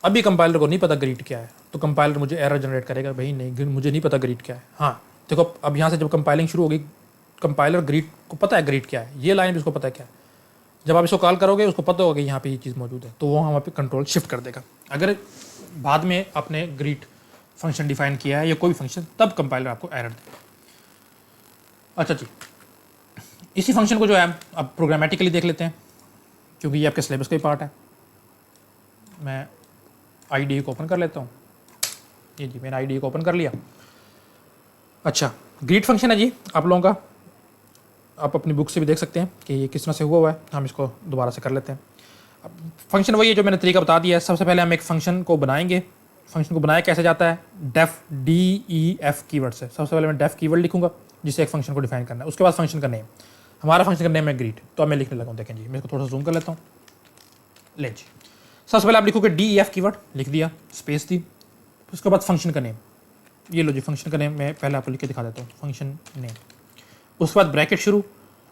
अभी कंपाइलर को नहीं पता ग्रीट क्या है, तो कंपाइलर मुझे एरर जनरेट करेगा, भाई नहीं मुझे नहीं पता ग्रीट क्या है। हाँ देखो अब यहाँ से जब कंपाइलिंग शुरू होगी, कंपाइलर ग्रीट को पता है ग्रीट क्या है, ये लाइन भी उसको पता है क्या है। जब आप इसको कॉल करोगे उसको पता होगा यहाँ पे ये चीज़ मौजूद है, तो वो वहाँ पे कंट्रोल शिफ्ट कर देगा। अगर बाद में आपने ग्रीट फंक्शन डिफाइन किया है या कोई फंक्शन, तब कंपाइलर आपको एरर देगा। अच्छा जी, इसी फंक्शन को जो है अब प्रोग्रामेटिकली देख लेते हैं, क्योंकि ये आपके सिलेबस का ही पार्ट है। मैं IDE को ओपन कर लेता हूँ। ये जी मैंने IDE को ओपन कर लिया। अच्छा ग्रीट फंक्शन है जी आप लोगों का, आप अपनी बुक से भी देख सकते हैं कि ये किस तरह से हुआ है। हम इसको दोबारा से कर लेते हैं। अब फंक्शन वही है जो मैंने तरीका बता दिया है। सबसे पहले हम एक फंक्शन को बनाएंगे, फंक्शन को बनाया कैसे जाता है, डेफ DEF कीवर्ड से। सबसे पहले मैं डेफ कीवर्ड लिखूंगा जिससे एक फंक्शन को डिफाइन करना है, उसके बाद फंक्शन का नेम। हमारा फंक्शन का नेम है ग्रीट, तो अब मैं लिखने लगा हूँ। देखें जी, मैं इसको थोड़ा सा जूम कर लेता हूँ। ले जी, सबसे पहले आप लिखोगे DEF कीवर्ड, लिख दिया, स्पेस दी, उसके बाद फंक्शन का नेम। ये लो जी, फंक्शन का नेम मैं पहले आपको लिख के दिखा देता हूँ, फंक्शन नेम। उसके बाद ब्रैकेट शुरू,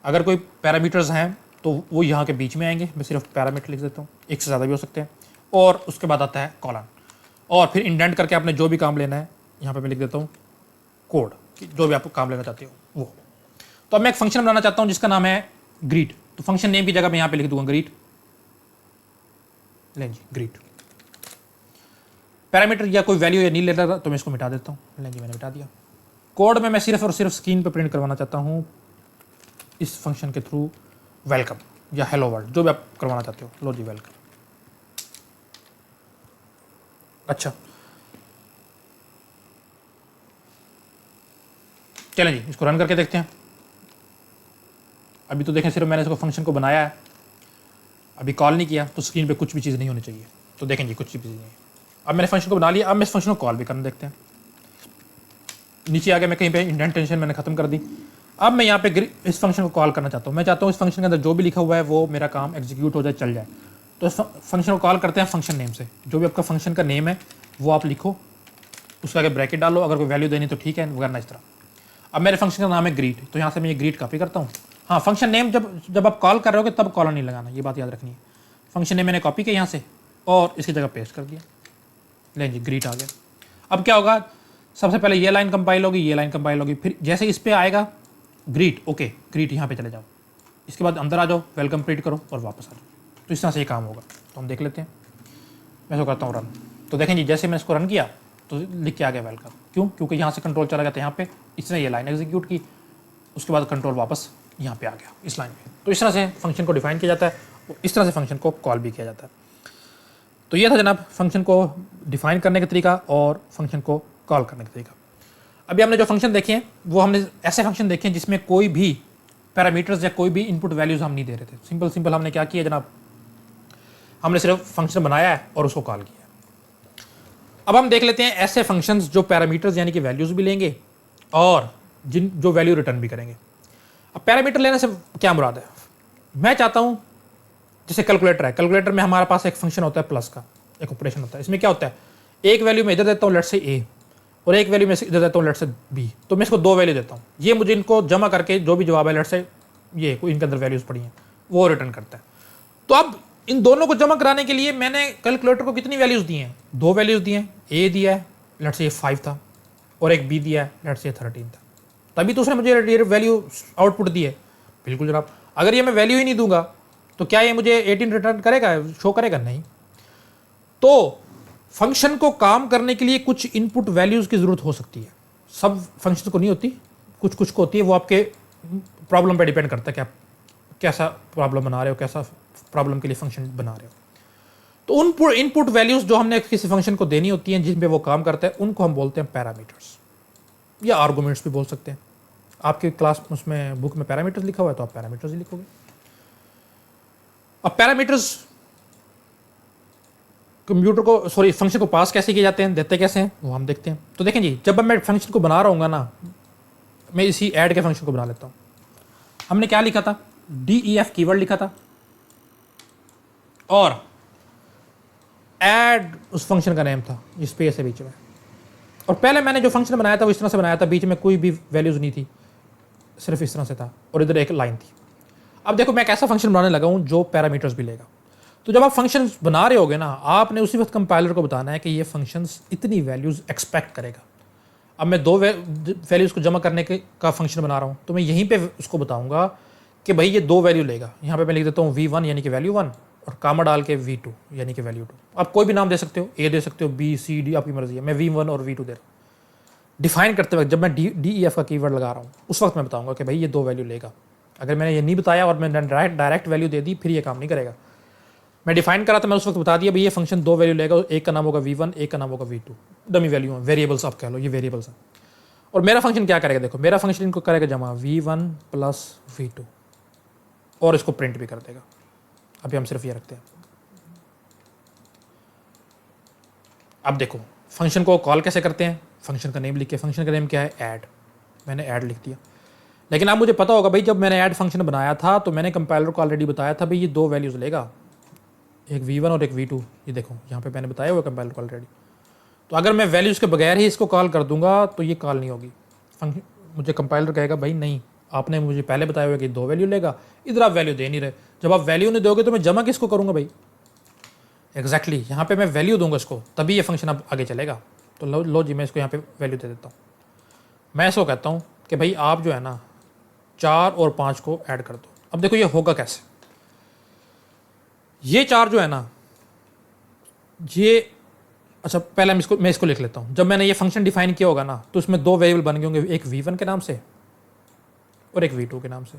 अगर कोई पैरामीटर्स हैं तो वो यहाँ के बीच में आएंगे, मैं सिर्फ पैरामीटर लिख देता हूँ, एक से ज़्यादा भी हो सकते हैं। और उसके बाद आता है कॉलन, और फिर इंडेंट करके आपने जो भी काम लेना है यहाँ पे मैं लिख देता हूँ कोड, जो भी आप काम लेना चाहते हो वो। तो अब मैं एक फंक्शन बनाना चाहता हूँ जिसका नाम है ग्रीट, तो फंक्शन नेम की जगह मैं यहाँ पे लिख दूंगा ग्रीट। लें जी, ग्रीट। पैरामीटर या कोई वैल्यू या नहीं ले रहा तो मैं इसको मिटा देता हूँ। लें जी, मैंने मिटा दिया। कोड में मैं सिर्फ और सिर्फ स्क्रीन पे प्रिंट करवाना चाहता हूँ इस फंक्शन के थ्रू वेलकम या हेलो वर्ल्ड, जो भी आप करवाना चाहते हो। लो जी, वेलकम। अच्छा, चलें जी, इसको रन करके देखते हैं। अभी तो देखें, सिर्फ मैंने इसको फंक्शन को बनाया है, अभी कॉल नहीं किया, तो स्क्रीन पे कुछ भी चीज़ नहीं होनी चाहिए। तो देखें जी, कुछ भी चीज़ नहीं है। अब मैंने फंक्शन को बना लिया, अब मैं इस फंक्शन को कॉल भी करना देखते हैं। नीचे आगे मैं कहीं पे इंडेंटेशन मैंने खत्म कर दी। अब मैं यहाँ पे इस फंक्शन को कॉल करना चाहता हूँ। मैं चाहता हूँ इस फंक्शन के अंदर जो भी लिखा हुआ है वो मेरा काम एग्जीक्यूट हो जाए, चल जाए। तो इस फंक्शन को कॉल करते हैं फंक्शन नेम से। जो भी आपका फंक्शन का नेम है वो आप लिखो, उसके आगे ब्रैकेट डालो, अगर कोई वैल्यू देनी तो ठीक है, वरना इस तरह। अब मेरे फंक्शन का नाम है ग्रीट, तो यहाँ से मैं ये ग्रीट कॉपी करता हूँ। हाँ, फंक्शन नेम जब आप कॉल कर रहे हो तब कॉलन नहीं लगाना, ये बात याद रखनी है। फंक्शन नेम मैंने कॉपी किया यहाँ से और इसकी जगह पेस्ट कर दिया। लें जी, ग्रीट आ गया। अब क्या होगा, सबसे पहले ये लाइन कंपाइल होगी, ये लाइन कंपाइल होगी, फिर जैसे इस पे आएगा ग्रीट, ओके ग्रीट यहाँ पे चले जाओ, इसके बाद अंदर आ जाओ, वेलकम प्रिंट करो और वापस आ जाओ। तो इस तरह से ये काम होगा। तो हम देख लेते हैं, मैं इसको करता हूँ रन। तो देखें जी, जैसे मैं इसको रन किया तो लिख के आ गया वेलकम। क्यों? क्योंकि यहाँ से कंट्रोल चला गया था यहाँ पे, इसने ये लाइन एग्जीक्यूट की, उसके बाद कंट्रोल वापस यहाँ पे आ गया इस लाइन पे। तो इस तरह से फंक्शन को डिफाइन किया जाता है, इस तरह से फंक्शन को कॉल भी किया जाता है। तो ये था जनाब फंक्शन को डिफाइन करने का तरीका और फंक्शन को कॉल करने का तरीका। अभी हमने जो फंक्शन देखे हैं वो हमने ऐसे फंक्शन देखे हैं जिसमें कोई भी पैरामीटर्स या कोई भी इनपुट वैल्यूज हम नहीं दे रहे थे। सिंपल हमने क्या किया जनाब, हमने सिर्फ फंक्शन बनाया है और उसको कॉल किया। अब हम देख लेते हैं ऐसे फंक्शंस जो पैरामीटर्स यानी कि वैल्यूज भी लेंगे और जो वैल्यू रिटर्न भी करेंगे। अब पैरामीटर लेने से क्या मुराद है, मैं चाहता हूं जैसे कैलकुलेटर है, कैलकुलेटर में हमारे पास एक फंक्शन होता है प्लस का, एक ऑपरेशन होता है। इसमें क्या होता है, एक वैल्यू में इधर देता हूँ लेट से ए और एक वैल्यू में इधर देता हूँ लेट से बी, तो मैं इसको दो वैल्यू देता हूँ। ये मुझे इनको जमा करके जो भी जवाब है लेट से ये कोई इनके अंदर वैल्यूज पड़ी हैं वो रिटर्न करता है। तो अब इन दोनों को जमा कराने के लिए मैंने कैलकुलेटर को कितनी वैल्यूज दी हैं, दो वैल्यूज दी हैं। ए दिया है लेट से ये 5 था और एक बी दिया है लेट से 13 था, तभी तो उसने मुझे ये वैल्यू आउटपुट दी है। बिल्कुल जनाब, अगर ये मैं वैल्यू ही नहीं दूंगा तो क्या ये मुझे 18 रिटर्न करेगा, शो करेगा? नहीं। तो फंक्शन को काम करने के लिए कुछ इनपुट वैल्यूज की जरूरत हो सकती है, सब फंक्शन को नहीं होती, कुछ कुछ को होती है। वो आपके प्रॉब्लम पे डिपेंड करता है कि आप कैसा प्रॉब्लम बना रहे हो, कैसा प्रॉब्लम के लिए फंक्शन बना रहे हो। तो उन इनपुट वैल्यूज जो हमने किसी फंक्शन को देनी होती हैं जिन पे वो काम करता है, उनको हम बोलते हैं पैरामीटर्स या आर्गुमेंट्स भी बोल सकते हैं। आपके क्लास उसमें बुक में पैरामीटर्स लिखा हुआ है तो आप पैरामीटर्स ही लिखोगे। अब पैरामीटर्स कंप्यूटर को फंक्शन को पास कैसे किए जाते हैं, देते कैसे हैं, वो हम देखते हैं। तो देखें जी, जब मैं फंक्शन को बना रहा हूँ ना, मैं इसी ऐड के फंक्शन को बना लेता हूँ। हमने क्या लिखा था, DEF कीवर्ड लिखा था और ऐड उस फंक्शन का नेम था, स्पेस है बीच में। और पहले मैंने जो फंक्शन बनाया था वो इस तरह से बनाया था, बीच में कोई भी वैल्यूज नहीं थी, सिर्फ इस तरह से था और इधर एक लाइन थी। अब देखो मैं कैसा फंक्शन बनाने लगा हूँ जो पैरामीटर्स भी लेगा। तो जब आप फंक्शन बना रहे होगे ना, आपने उसी वक्त कंपाइलर को बताना है कि ये फंक्शंस इतनी वैल्यूज एक्सपेक्ट करेगा। अब मैं दो वैल्यूज को जमा करने का फंक्शन बना रहा हूँ, तो मैं यहीं पे उसको बताऊंगा कि भाई ये दो वैल्यू लेगा। यहाँ पे मैं लिख देता हूँ V1 यानी कि वैल्यू 1 और कामा डाल के V2 यानी कि वैल्यू 2। आप कोई भी नाम दे सकते हो, A दे सकते हो, B C D आपकी मर्जी है। मैं V1 और V2 दे रहा हूँ। डिफाइन करते वक्त जब मैं DEF का कीवर्ड लगा रहा हूँ उस वक्त मैं बताऊंगा कि भाई ये दो वैल्यू लेगा। अगर मैंने ये नहीं बताया और मैंने डायरेक्ट वैल्यू दे दी, फिर ये काम नहीं करेगा। मैं डिफाइन करा तो मैं उस वक्त बता दिया भाई ये फंक्शन दो वैल्यू लेगा, एक का नाम होगा V1, एक का नाम होगा V2। डमी वैल्यू है, वेरिएबल्स आप कह लो, ये वेरिएबल्स हैं। और मेरा फंक्शन क्या करेगा, देखो मेरा फंक्शन इनको करेगा जमा V1 प्लस V2 और इसको प्रिंट भी कर देगा। अभी हम सिर्फ ये रखते हैं। अब देखो फंक्शन को कॉल कैसे करते हैं, फंक्शन का नेम लिख के, फंक्शन का नेम क्या है, ऐड, मैंने ऐड लिख दिया। लेकिन अब मुझे पता होगा भाई जब मैंने ऐड फंक्शन बनाया था तो मैंने कंपाइलर को ऑलरेडी बताया था भाई ये दो वैल्यूज़ लेगा, एक v1 और एक v2। ये देखो यहाँ पे मैंने बताया हुआ कंपाइलर को ऑलरेडी। तो अगर मैं वैल्यूज़ के बगैर ही इसको कॉल कर दूंगा तो ये कॉल नहीं होगी। फंक्शन मुझे कंपाइलर कहेगा भाई नहीं, आपने मुझे पहले बताया हुआ कि दो वैल्यू लेगा, इधर आप वैल्यू दे नहीं रहे। जब आप वैल्यू नहीं दोगे तो मैं जमा किसको करूँगा भाई, एग्जैक्टली यहाँ पे मैं वैल्यू दूंगा इसको, तभी ये फंक्शन अब आगे चलेगा। तो लो जी मैं इसको यहाँ पे वैल्यू दे देता हूँ। मैं इसको कहता हूँ कि भाई आप जो है ना 4 और 5 को ऐड कर दो। अब देखो ये होगा कैसे, ये 4 जो है ना ये, अच्छा पहले मैं इसको लिख लेता हूँ। जब मैंने ये फंक्शन डिफाइन किया होगा ना तो इसमें दो वेरिएबल बन गए होंगे, एक v1 के नाम से और एक v2 के नाम से।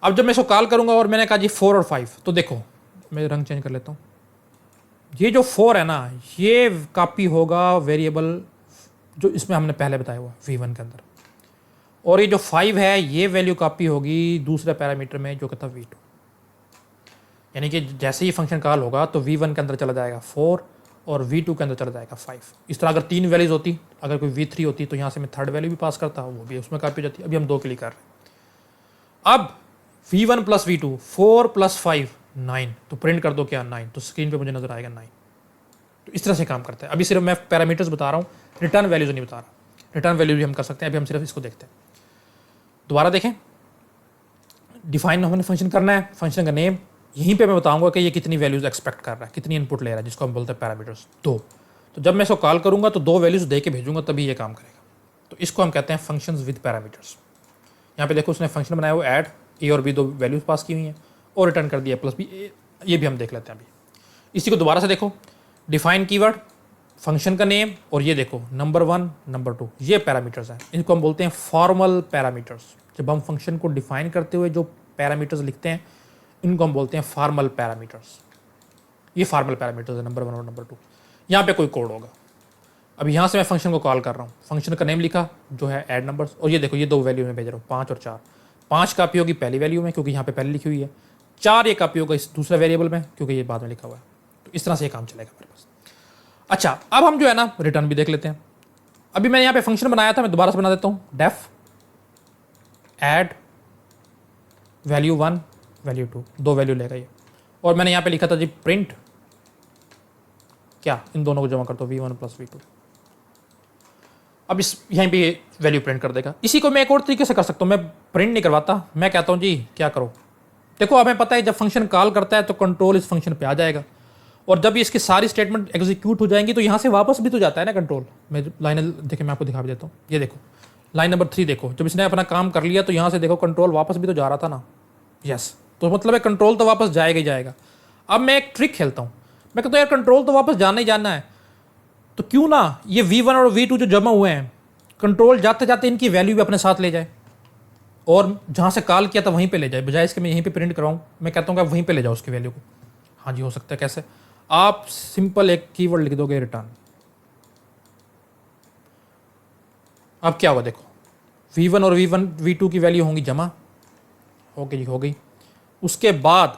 अब जब मैं इसको कॉल करूंगा और मैंने कहा जी 4 और 5, तो देखो मैं रंग चेंज कर लेता हूँ। ये जो 4 है ना ये कॉपी होगा वेरिएबल जो इसमें हमने पहले बताया हुआ v1 के अंदर, और ये जो 5 है ये वैल्यू कॉपी होगी दूसरे पैरामीटर में जो कहता v2। यानी कि जैसे ही फंक्शन कॉल होगा तो v1 के अंदर चला जाएगा 4 और v2 के अंदर चला जाएगा 5। इस तरह अगर 3 वैल्यूज होती, अगर कोई v3 होती तो यहाँ से मैं थर्ड वैल्यू भी पास करता, वो भी उसमें कॉपी हो जाती। अभी हम 2 के लिए कर रहे हैं। अब v1 प्लस v2 4 प्लस 5 9, तो प्रिंट कर दो क्या 9, तो स्क्रीन पे मुझे नजर आएगा 9। तो इस तरह से काम करता है। अभी सिर्फ मैं पैरामीटर्स बता रहा हूँ, रिटर्न वैल्यूज नहीं बता रहा। रिटर्न वैल्यू भी हम कर सकते हैं, अभी हम सिर्फ इसको देखते हैं। दोबारा देखें, डिफाइन हमने फंक्शन करना है, फंक्शन का नेम, यहीं पे मैं बताऊंगा कि ये कितनी वैल्यूज एक्सपेक्ट कर रहा है, कितनी इनपुट ले रहा है, जिसको हम बोलते हैं पैरामीटर्स 2। तो जब मैं इसको कॉल करूंगा तो 2 वैल्यूज दे के भेजूंगा तभी ये काम करेगा। तो इसको हम कहते हैं फंक्शंस विद पैरामीटर्स। यहाँ पे देखो उसने फंक्शन बनाया हुआ ऐड, ए और बी 2 वैल्यूज पास की हुई हैं और रिटर्न कर दिया प्लस बी, ये भी हम देख लेते हैं अभी। इसी को दोबारा से देखो, डिफाइन कीवर्ड, फंक्शन का नेम, और ये देखो नंबर 1 नंबर 2 ये पैरामीटर्स हैं। इनको हम बोलते हैं फॉर्मल पैरामीटर्स। जब हम फंक्शन को डिफाइन करते हुए जो पैरामीटर्स लिखते हैं इनको हम बोलते हैं फॉर्मल पैरामीटर्स। ये फॉर्मल पैरामीटर्स है नंबर 1 और नंबर 2। यहाँ पे कोई कोड होगा। अब यहाँ से मैं फंक्शन को कॉल कर रहा हूँ, फंक्शन का नेम लिखा जो है ऐड नंबर्स, और ये देखो ये 2 वैल्यू में भेज रहा हूँ 5 और 4। 5 कॉपी होगी पहली वैल्यू में क्योंकि यहाँ पे पहले लिखी हुई है, 4 ये कॉपी होगा इस दूसरे वेरिएबल में क्योंकि ये बाद में लिखा हुआ है। तो इस तरह से ये काम चलेगा मेरे पास। अच्छा अब हम जो है ना रिटर्न भी देख लेते हैं। अभी मैंने यहाँ पे फंक्शन बनाया था, मैं दोबारा से बना देता हूँ, def add value 1 value 2, 2 value लेगा ये। और मैंने यहाँ पे लिखा था जी प्रिंट क्या, इन दोनों को जमा कर दो v1 प्लस v2। अब इस यहीं पे वैल्यू प्रिंट कर देगा। इसी को मैं एक और तरीके से कर सकता हूँ, मैं प्रिंट नहीं करवाता, मैं कहता हूँ जी क्या करो। देखो हमें पता है जब फंक्शन कॉल करता है तो कंट्रोल इस फंक्शन पे आ जाएगा, और जब इसकी सारी स्टेटमेंट एग्जीक्यूट हो जाएंगी तो यहाँ से वापस भी तो जाता है ना कंट्रोल। मैं लाइन देखिए मैं आपको दिखा भी देता हूँ, ये देखो लाइन नंबर 3 देखो, जब इसने अपना काम कर लिया तो यहाँ से देखो कंट्रोल वापस भी तो जा रहा था ना। यस, तो मतलब है कंट्रोल तो वापस जाएगा ही जाएगा। अब मैं एक ट्रिक खेलता हूँ, मैं कहता हूँ यार कंट्रोल तो वापस जाना ही जाना है, तो क्यों ना ये v1 और v2 जो जमा हुए हैं कंट्रोल जाते जाते इनकी वैल्यू भी अपने साथ ले जाए और जहाँ से कॉल किया था वहीं पे ले जाए, बजाय इसके मैं यहीं पे प्रिंट कराऊँ। मैं कहता हूँ कि आप वहीं पे ले जाओ उसकी वैल्यू को। हाँ जी हो सकता है, कैसे, आप सिंपल एक कीवर्ड लिख दोगे रिटर्न। अब क्या होगा देखो, v1 और v2 की वैल्यू होंगी जमा, हो गई। उसके बाद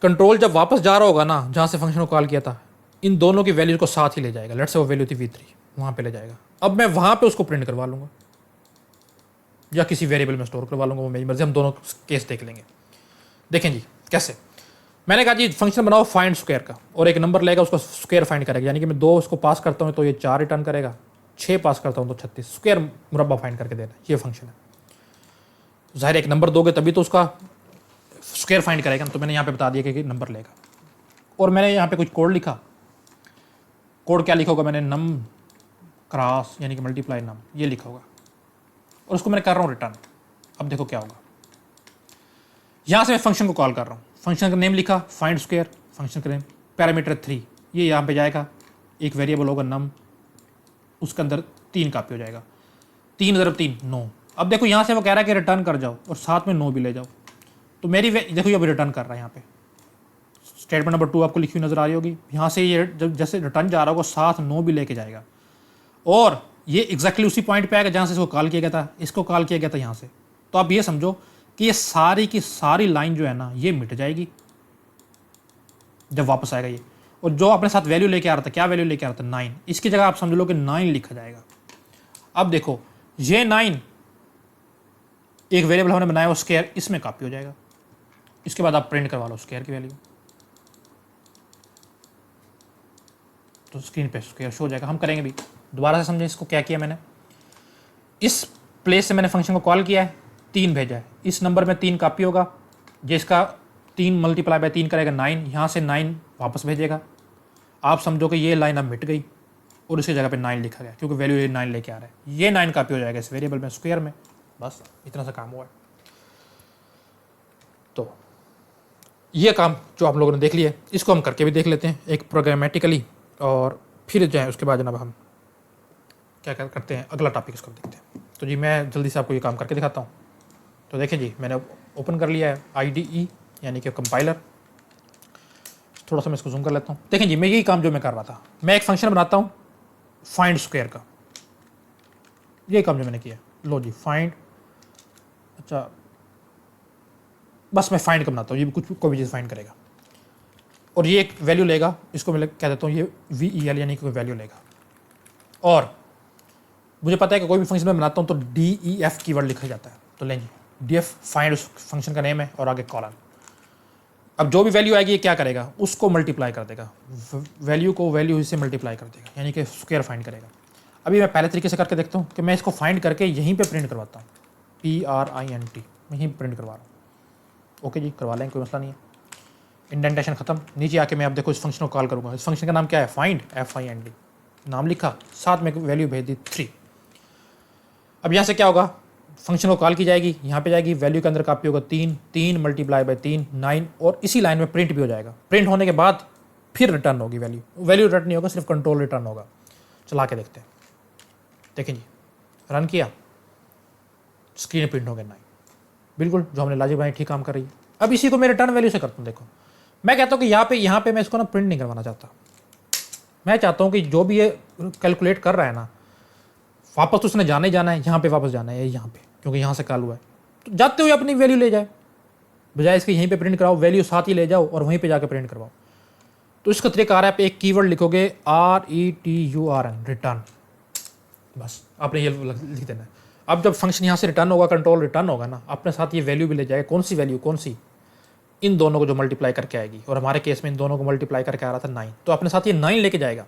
कंट्रोल जब वापस जा रहा होगा ना जहाँ से फंक्शन को कॉल किया था, इन दोनों की वैल्यू को साथ ही ले जाएगा। लेट्स से वो वैल्यू थी v3, वहाँ पे ले जाएगा। अब मैं वहाँ पे उसको प्रिंट करवा लूँगा या किसी वेरिएबल में स्टोर करवा लूँगा, वो मेरी मर्जी। हम दोनों केस देख लेंगे। देखें जी कैसे। मैंने कहा जी फंक्शन बनाओ फाइंड स्क्वायर का, और एक नंबर लेगा उसको स्क्वायर फाइंड करेगा, यानी कि मैं 2 उसको पास करता हूँ तो ये 4 रिटर्न करेगा, 6 पास करता हूँ तो 36 स्क्वायर मुरब्बा फाइंड करके देना। ये फंक्शन है। ज़ाहिर एक नंबर दोगे तभी तो उसका स्क्वायर फाइंड करेगा, तो मैंने यहाँ पे बता दिया कि नंबर लेगा। और मैंने यहाँ पे कुछ कोड लिखा, कोड क्या लिखा होगा मैंने, नम क्रॉस यानी कि मल्टीप्लाई नम, ये लिखा होगा, और उसको मैं कर रहा हूँ रिटर्न। अब देखो क्या होगा, यहाँ से मैं फंक्शन को कॉल कर रहा हूँ, फंक्शन का नेम लिखा फाइंड स्क्वायर, फंक्शन का नेम पैरामीटर 3, ये यहाँ पे जाएगा, एक वेरिएबल होगा नम, उसके अंदर 3 कॉपी हो जाएगा, 3 × 3 9। अब देखो यहाँ से वो कह रहा है कि रिटर्न कर जाओ और साथ में 9 भी ले जाओ, तो मेरी देखो ये अभी रिटर्न कर रहा है। यहाँ पे स्टेटमेंट नंबर 2 आपको लिखी हुई नजर आ रही होगी। यहाँ से ये जब जैसे रिटर्न जा रहा होगा साथ 9 भी लेके जाएगा, और ये एग्जैक्टली उसी पॉइंट पे आएगा जहाँ से इसको कॉल किया गया था, इसको कॉल किया गया था यहाँ से। तो आप ये समझो कि ये सारी की सारी लाइन जो है ना ये मिट जाएगी जब वापस आएगा ये, और जो अपने साथ वैल्यू लेके आ रहा था, क्या वैल्यू लेके आ रहा था, 9, इसकी जगह आप समझ लो कि 9 लिखा जाएगा। अब देखो ये 9 एक वेरिएबल हमने बनाया वो स्क्वायर, इसमें कॉपी हो जाएगा। इसके बाद आप प्रिंट करवा लो स्क्वायर की वैल्यू, तो स्क्रीन पे स्क्वायर शो हो जाएगा। हम करेंगे भी, दोबारा से समझें इसको क्या किया मैंने। इस प्लेस से मैंने फंक्शन को कॉल किया है, 3 भेजा है, इस नंबर में 3 कॉपी होगा, जिसका 3 मल्टीप्लाई बाय 3 करेगा 9, यहाँ से 9 वापस भेजेगा। आप समझो कि ये लाइन अब मिट गई और इसकी जगह पे 9 लिखा गया, क्योंकि वैल्यू ये 9 लेके आ रहा है। ये 9 कॉपी हो जाएगा इस वेरिएबल में स्क्वायर में। बस इतना सा काम हुआ है। तो ये काम जो आप लोगों ने देख लिया, इसको हम करके भी देख लेते हैं एक प्रोग्रामेटिकली, और फिर जो है उसके बाद जनाब हम क्या करते हैं, अगला टॉपिक इसको देखते हैं। तो जी मैं जल्दी से आपको ये काम करके दिखाता हूँ। तो देखें जी, मैंने ओपन कर लिया है IDE यानी कि कंपाइलर। थोड़ा सा मैं इसको जूम कर लेता हूँ। देखें जी, मैं यही काम जो मैं कर रहा था, मैं एक फंक्शन बनाता हूँ फाइंड स्क्वायर का, ये काम जो मैंने किया। लो जी फाइंड, अच्छा बस मैं फाइंड का बनाता हूँ, ये कुछ कोई भी चीज़ फाइंड करेगा और ये एक वैल्यू लेगा, इसको मैं कह देता हूँ ये VEL यानी कि कोई वैल्यू लेगा। और मुझे पता है कि कोई भी फंक्शन में बनाता हूँ तो DEF कीवर्ड लिखा जाता है, तो लेंगे DEF फाइंड उस फंक्शन का नेम है और आगे कॉलन। अब जो भी वैल्यू आएगी ये क्या करेगा, उसको मल्टीप्लाई कर देगा, वैल्यू को वैल्यू से मल्टीप्लाई कर देगा, यानी कि स्क्वायर फाइंड करेगा। अभी मैं पहले तरीके से करके देखता हूँ कि मैं इसको फाइंड करके यहीं पे प्रिंट करवाता हूँ, PRINT, मैं यहीं प्रिंट करवा रहा हूँ। ओके जी, करवा लेंगे, कोई मसला नहीं है। इंडेंटेशन खत्म, नीचे आके मैं अब देखो इस फंक्शन को कॉल करूँगा। इस फंक्शन का नाम क्या है, फाइंड, FIND, नाम लिखा, साथ में वैल्यू भेज दी 3। अब यहाँ से क्या होगा, फंक्शन को कॉल की जाएगी, यहाँ पे जाएगी, वैल्यू के अंदर कॉपी होगा 3, 3 मल्टीप्लाई बाय 3 9, और इसी लाइन में प्रिंट भी हो जाएगा। प्रिंट होने के बाद फिर रिटर्न होगी वैल्यू, वैल्यू रिटर्न नहीं होगा, सिर्फ कंट्रोल रिटर्न होगा। चला के देखते हैं। देखें जी, रन किया, स्क्रीन प्रिंट हो गया 9, बिल्कुल जो हमने लॉजिक बनाई ठीक काम कर रही है। अब इसी को मैं रिटर्न वैल्यू से करता हूँ। देखो मैं कहता हूँ कि यहाँ पे मैं इसको ना प्रिंट नहीं करवाना चाहता, मैं चाहता हूँ कि जो भी ये कैलकुलेट कर रहा है ना, वापस तो उसने जाना ही जाना है, यहाँ पे वापस जाना है, यहाँ पे, क्योंकि यहाँ से कॉल हुआ है, तो जाते हुए अपनी वैल्यू ले जाए, बजाय इसके यहीं पे प्रिंट कराओ, वैल्यू साथ ही ले जाओ और वहीं पे जाके प्रिंट करवाओ। तो इसका तरीका आ रहा है, आप एक कीवर्ड लिखोगे RETURN, रिटर्न, बस आपने ये लिख देना है। अब जब फंक्शन यहाँ से रिटर्न होगा, कंट्रोल रिटर्न होगा ना, अपने साथ ये वैल्यू भी ले जाएगा। कौन सी वैल्यू, कौन सी, इन दोनों को जो मल्टीप्लाई करके आएगी, और हमारे केस में इन दोनों को मल्टीप्लाई करके आ रहा था 9, तो अपने साथ ये 9 लेके जाएगा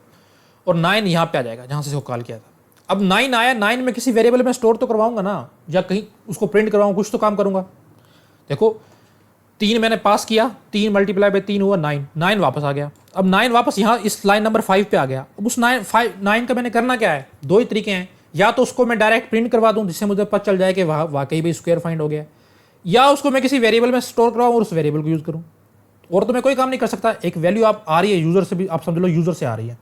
और 9 यहाँ पे आ जाएगा जहाँ से इसको कॉल किया था। अब 9 आया, 9 में किसी वेरिएबल में स्टोर तो करवाऊंगा ना, या कहीं उसको प्रिंट करवाऊंगा, कुछ तो काम करूंगा। देखो 3 मैंने पास किया, 3 मल्टीप्लाई बाय 3 हुआ 9, 9 वापस आ गया। अब 9 वापस यहाँ इस लाइन नंबर 5 पे आ गया। अब उस 9 का मैंने करना क्या है, 2 ही तरीके हैं, या तो उसको मैं डायरेक्ट प्रिंट करवा दूँ जिससे मुझे पता चल जाए कि वाकई भी स्क्वायर फाइंड हो गया, या उसको मैं किसी वेरिएबल में स्टोर करवाऊँ और उस वेरिएबल को यूज़ करूँ। और तो मैं कोई काम नहीं कर सकता। एक वैल्यू आप आ रही है यूज़र से भी, आप समझ लो यूज़र से आ रही है,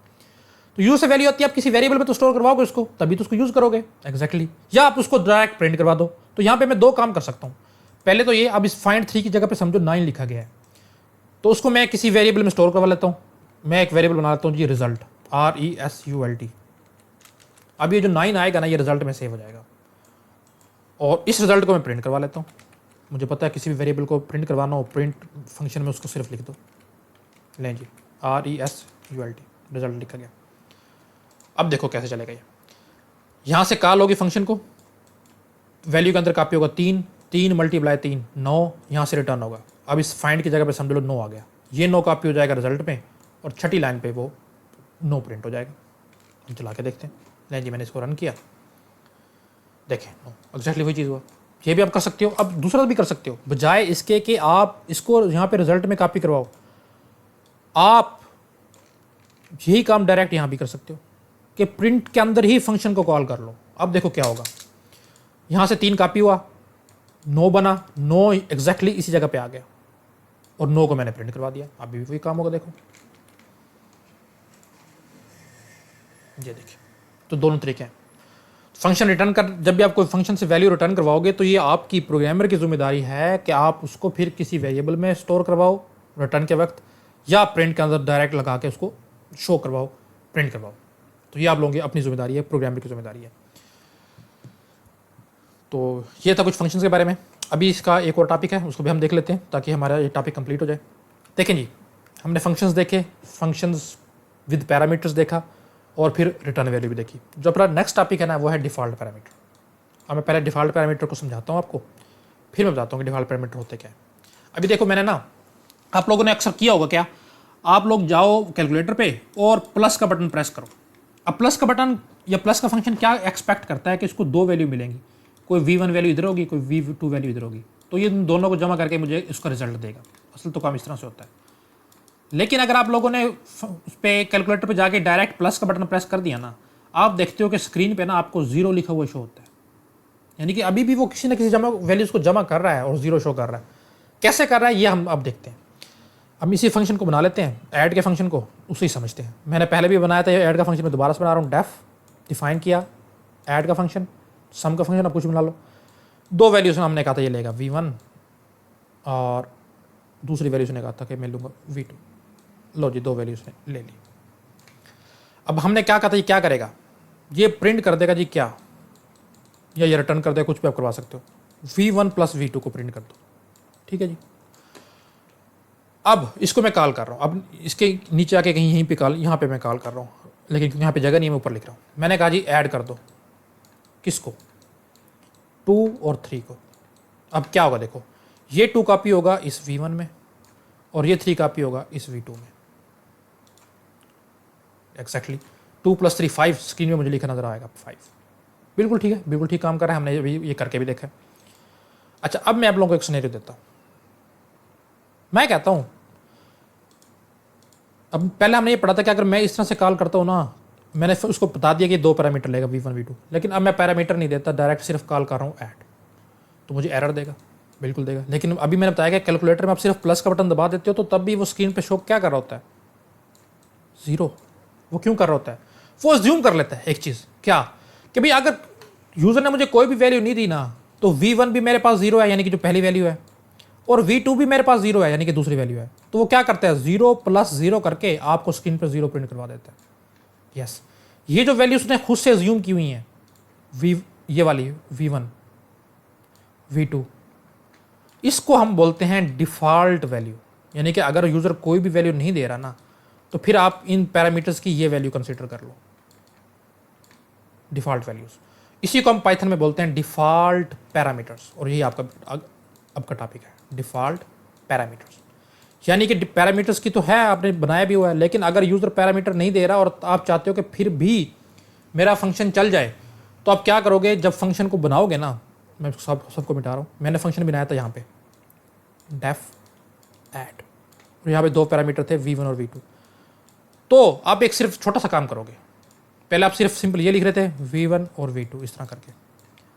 तो यूज़र से वैल्यू आती है, आप किसी वेरिएबल में तो स्टोर करवाओगे उसको, तभी तो उसको यूज़ करोगे। एक्जैक्टली। या आप उसको डायरेक्ट प्रिंट करवा दो। तो यहाँ पे मैं 2 काम कर सकता हूँ। पहले तो ये, अब इस फाइंड 3 की जगह पे समझो 9 लिखा गया है, तो उसको मैं किसी वेरिएबल में स्टोर करवा लेता हूँ। मैं एक वेरिएबल बना लेता हूँ जी, रिजल्ट, RESULT। अब ये जो 9 आएगा ना, ये रिजल्ट में सेव हो जाएगा, और इस रिजल्ट को मैं प्रिंट करवा लेता हूँ। मुझे पता है किसी भी वेरिएबल को प्रिंट करवाना हो, प्रिंट फंक्शन में उसको सिर्फ लिख दो, लें जी RESULT, रिजल्ट लिखा गया। अब देखो कैसे चलेगा ये, यहाँ से कॉल होगी फंक्शन को, वैल्यू के अंदर कॉपी होगा 3, 3 मल्टीप्लाई 3 9, यहाँ से रिटर्न होगा। अब इस फाइंड की जगह पे समझ लो 9 आ गया, ये 9 कॉपी हो जाएगा रिजल्ट में, और छठी लाइन पे वो 9 प्रिंट हो जाएगा। हम चला के देखते हैं। नहीं जी, मैंने इसको रन किया, देखें एग्जैक्टली वही चीज़ हुआ। ये भी आप कर सकते हो। अब दूसरा भी कर सकते हो, बजाय इसके कि आप इसको यहाँ पे रिजल्ट में कॉपी करवाओ, आप यही काम डायरेक्ट यहाँ भी कर सकते हो कि प्रिंट के अंदर ही फंक्शन को कॉल कर लो। अब देखो क्या होगा, यहाँ से 3 कॉपी हुआ, 9 बना, 9 एग्जैक्टली इसी जगह पे आ गया, और 9 को मैंने प्रिंट करवा दिया। अभी भी वही काम होगा, देखो ये देखिए। तो दोनों तरीके हैं फंक्शन रिटर्न कर। जब भी आप कोई फंक्शन से वैल्यू रिटर्न करवाओगे तो ये आपकी प्रोग्रामर की जिम्मेदारी है कि आप उसको फिर किसी वेरिएबल में स्टोर करवाओ रिटर्न के वक्त, या प्रिंट के अंदर डायरेक्ट लगा के उसको शो करवाओ, प्रिंट करवाओ। तो ये आप लोगों की अपनी जिम्मेदारी है, प्रोग्रामर की जिम्मेदारी है। तो ये था कुछ फंक्शंस के बारे में। अभी इसका एक और टॉपिक है, उसको भी हम देख लेते हैं ताकि हमारा ये टॉपिक कंप्लीट हो जाए। देखें जी, हमने फंक्शंस देखे, फंक्शंस विद पैरामीटर्स देखा, और फिर रिटर्न वैल्यू भी देखी। जो अपना नेक्स्ट टॉपिक है ना वो है डिफ़ॉल्ट पैरामीटर। अब मैं पहले डिफ़ॉल्ट पैरामीटर को समझाता हूँ आपको, फिर मैं बताता हूँ कि डिफ़ॉल्ट पैरामीटर होते क्या है। अभी देखो मैंने ना, आप लोगों ने अक्सर किया होगा क्या, आप लोग जाओ कैलकुलेटर पे और प्लस का बटन प्रेस करो। अब प्लस का बटन या प्लस का फंक्शन क्या एक्सपेक्ट करता है कि इसको दो वैल्यू मिलेंगी, कोई V1 वैल्यू इधर होगी, कोई V2 वैल्यू इधर होगी, तो ये दोनों को जमा करके मुझे इसका रिजल्ट देगा। असल तो काम इस तरह से होता है। लेकिन अगर आप लोगों ने उस पर कैलकुलेटर पे जाके डायरेक्ट प्लस का बटन प्रेस कर दिया ना, आप देखते हो कि स्क्रीन पे ना आपको 0 लिखा हुआ शो होता है, यानी कि अभी भी वो किसी न किसी जमा वैल्यूज को जमा कर रहा है और 0 शो कर रहा है। कैसे कर रहा है ये हम अब देखते हैं। हम इसी फंक्शन को बना लेते हैं, ऐड के फंक्शन को, उसे ही समझते हैं। मैंने पहले भी बनाया था ये ऐड का फंक्शन, मैं दोबारा से बना रहा हूँ। डेफ डिफाइन किया, ऐड का फंक्शन, सम का फंक्शन, अब कुछ बना लो। दो वैल्यूज हमने कहा था ये लेगा V1, और दूसरी वैल्यूज ने कहा था कि मैं लूँगा V2। लो जी, दो वैल्यूज ने ले ली। अब हमने क्या कहा था ये क्या करेगा, ये प्रिंट कर देगा जी क्या, या ये रिटर्न कर देगा, कुछ भी आप करवा सकते हो। V1 प्लस V2 को प्रिंट कर दो, ठीक है जी। अब इसको मैं कॉल कर रहा हूँ, अब इसके नीचे आके कहीं यहीं पे कॉल, यहाँ पे मैं कॉल कर रहा हूँ, लेकिन क्योंकि यहाँ पे जगह नहीं है मैं ऊपर लिख रहा हूँ। मैंने कहा जी ऐड कर दो, किसको, 2 और 3 को। अब क्या होगा देखो, ये 2 कॉपी होगा इस V1 में, और ये 3 कॉपी होगा इस V2 में। एक्जैक्टली 2 + 3 5 स्क्रीन में मुझे लिखा नजर आएगा 5। बिल्कुल ठीक है, बिल्कुल ठीक काम कर रहा है, हमने अभी ये करके भी देखा है। अच्छा, अब मैं आप लोगों को एक सिनेरियो देता हूँ। मैं कहता हूँ, अब पहले हमने ये पढ़ा था कि अगर मैं इस तरह से कॉल करता हूँ ना, मैंने उसको बता दिया कि 2 पैरामीटर लेगा V1 V2, लेकिन अब मैं पैरामीटर नहीं देता, डायरेक्ट सिर्फ कॉल कर रहा हूँ ऐड, तो मुझे एरर देगा, बिल्कुल देगा। लेकिन अभी मैंने बताया कि कैलकुलेटर में आप सिर्फ प्लस का बटन दबा देते हो तो तब भी वो स्क्रीन पे शो क्या कर रहा होता है, 0। वो क्यों कर रहा होता है, वो अज्यूम कर लेता है एक चीज़, क्या कि भाई अगर यूज़र ने मुझे कोई भी वैल्यू नहीं दी ना, तो V1 भी मेरे पास 0 है, यानी कि जो पहली वैल्यू है, और V2 भी मेरे पास 0 है, यानी कि दूसरी वैल्यू है। तो वो क्या करता है, 0 + 0 करके आपको स्क्रीन पर 0 प्रिंट करवा देता है। यस, ये जो वैल्यू उसने खुद से अज्यूम की हुई हैं, ये वाली V1 V2, इसको हम बोलते हैं डिफ़ॉल्ट वैल्यू। यानी कि अगर यूज़र कोई भी वैल्यू नहीं दे रहा ना, तो फिर आप इन पैरामीटर्स की ये वैल्यू कंसीडर कर लो, डिफ़ॉल्ट वैल्यूज़। इसी को हम पाइथन में बोलते हैं डिफ़ॉल्ट पैरामीटर्स, और यही आपका अब का टॉपिक है, डिफ़ॉल्ट पैरामीटर्स। यानी कि पैरामीटर्स की तो है, आपने बनाया भी हुआ है, लेकिन अगर यूज़र पैरामीटर नहीं दे रहा और आप चाहते हो कि फिर भी मेरा फंक्शन चल जाए, तो आप क्या करोगे, जब फंक्शन को बनाओगे ना, मैं सबको मिटा रहा हूँ, मैंने फंक्शन बनाया था यहाँ पे डेफ ऐड, और यहाँ पे 2 पैरामीटर थे V1 और V2। तो आप एक सिर्फ छोटा सा काम करोगे, पहले आप सिर्फ सिंपल ये लिख रहे थे V1 और V2 इस तरह करके।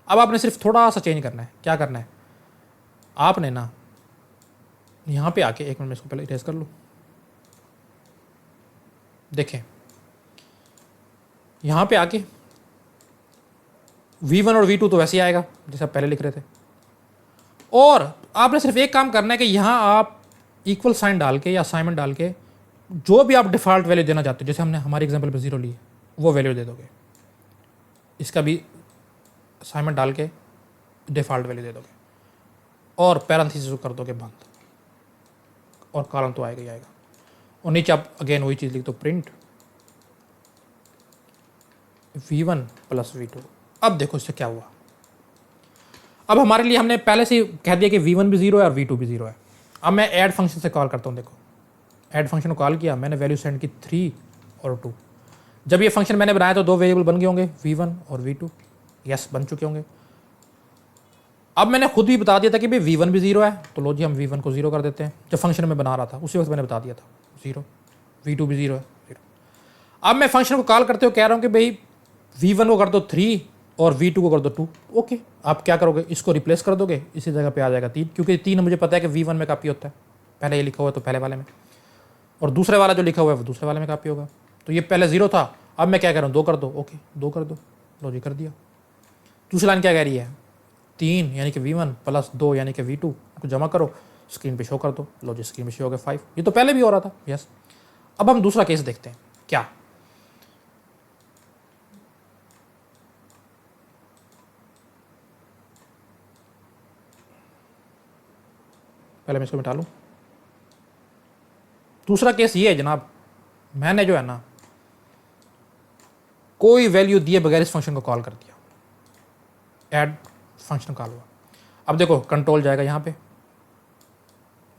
अब आपने सिर्फ थोड़ा सा चेंज करना है। क्या करना है, आपने ना यहाँ पे आके, एक मिनट में इसको पहले इरेज कर लूँ, देखें यहाँ पे आके V1 और V2 तो वैसे ही आएगा जैसे आप पहले लिख रहे थे, और आपने सिर्फ एक काम करना है कि यहाँ आप इक्वल साइन डाल के या असाइनमेंट डाल के जो भी आप डिफ़ॉल्ट वैल्यू देना चाहते हो, जैसे हमने हमारे एग्जांपल पे 0 ली, वो वैल्यू दे दोगे। इसका भी असाइनमेंट डाल के डिफ़ॉल्ट वैल्यू दे दोगे, और पैरेंथेसिस कर दोगे बंद, और कॉलम तो आएगा ही आएगा। और नीचे आप अगेन वही चीज़ लिख दो, प्रिंट V1 + V2। अब देखो इससे क्या हुआ, अब हमारे लिए हमने पहले से कह दिया कि V1 भी 0 है और V2 भी 0 है। अब मैं ऐड फंक्शन से कॉल करता हूँ, देखो ऐड फंक्शन को कॉल किया, मैंने वैल्यू सेंड की 3 और 2। जब ये फंक्शन मैंने बनाया तो 2 वेरिएबल बन गए होंगे, V1 और V2, यस बन चुके होंगे। अब मैंने खुद भी बता दिया था कि भाई V1 भी 0 है, तो लो जी हम V1 को 0 कर देते हैं। जब फंक्शन में बना रहा था उसी वक्त मैंने बता दिया था 0, V2 भी 0 है 0। अब मैं फंक्शन को कॉल करते हुए कह रहा हूँ कि भाई V1 को कर दो 3 और V2 को कर दो 2। ओके, आप क्या करोगे, इसको रिप्लेस कर दोगे, इसी जगह पे आ जाएगा 3, क्योंकि 3 मुझे पता है कि V1 में कॉपी होता है, पहले ये लिखा हुआ है तो पहले वाले में, और दूसरे वाला जो लिखा हुआ है वो दूसरे वाले में कॉपी होगा। तो ये पहले 0 था, अब मैं क्या कह रहा हूँ 2 कर दो। ओके 2 कर दो, लो जी कर दिया। दूसरी लाइन क्या कह रही है, 3 यानी कि V1 + 2 यानी कि V2 को जमा करो, स्क्रीन पे शो कर दो, लो जी स्क्रीन पे शो हो गया 5। ये तो पहले भी हो रहा था, यस। अब हम दूसरा केस देखते हैं, क्या पहले मैं इसको मिटा लूँ, दूसरा केस ये है जनाब, मैंने जो है ना कोई वैल्यू दिए बगैर इस फंक्शन को कॉल कर दिया, ऐड फंक्शन कॉल हुआ। अब देखो कंट्रोल जाएगा यहाँ पे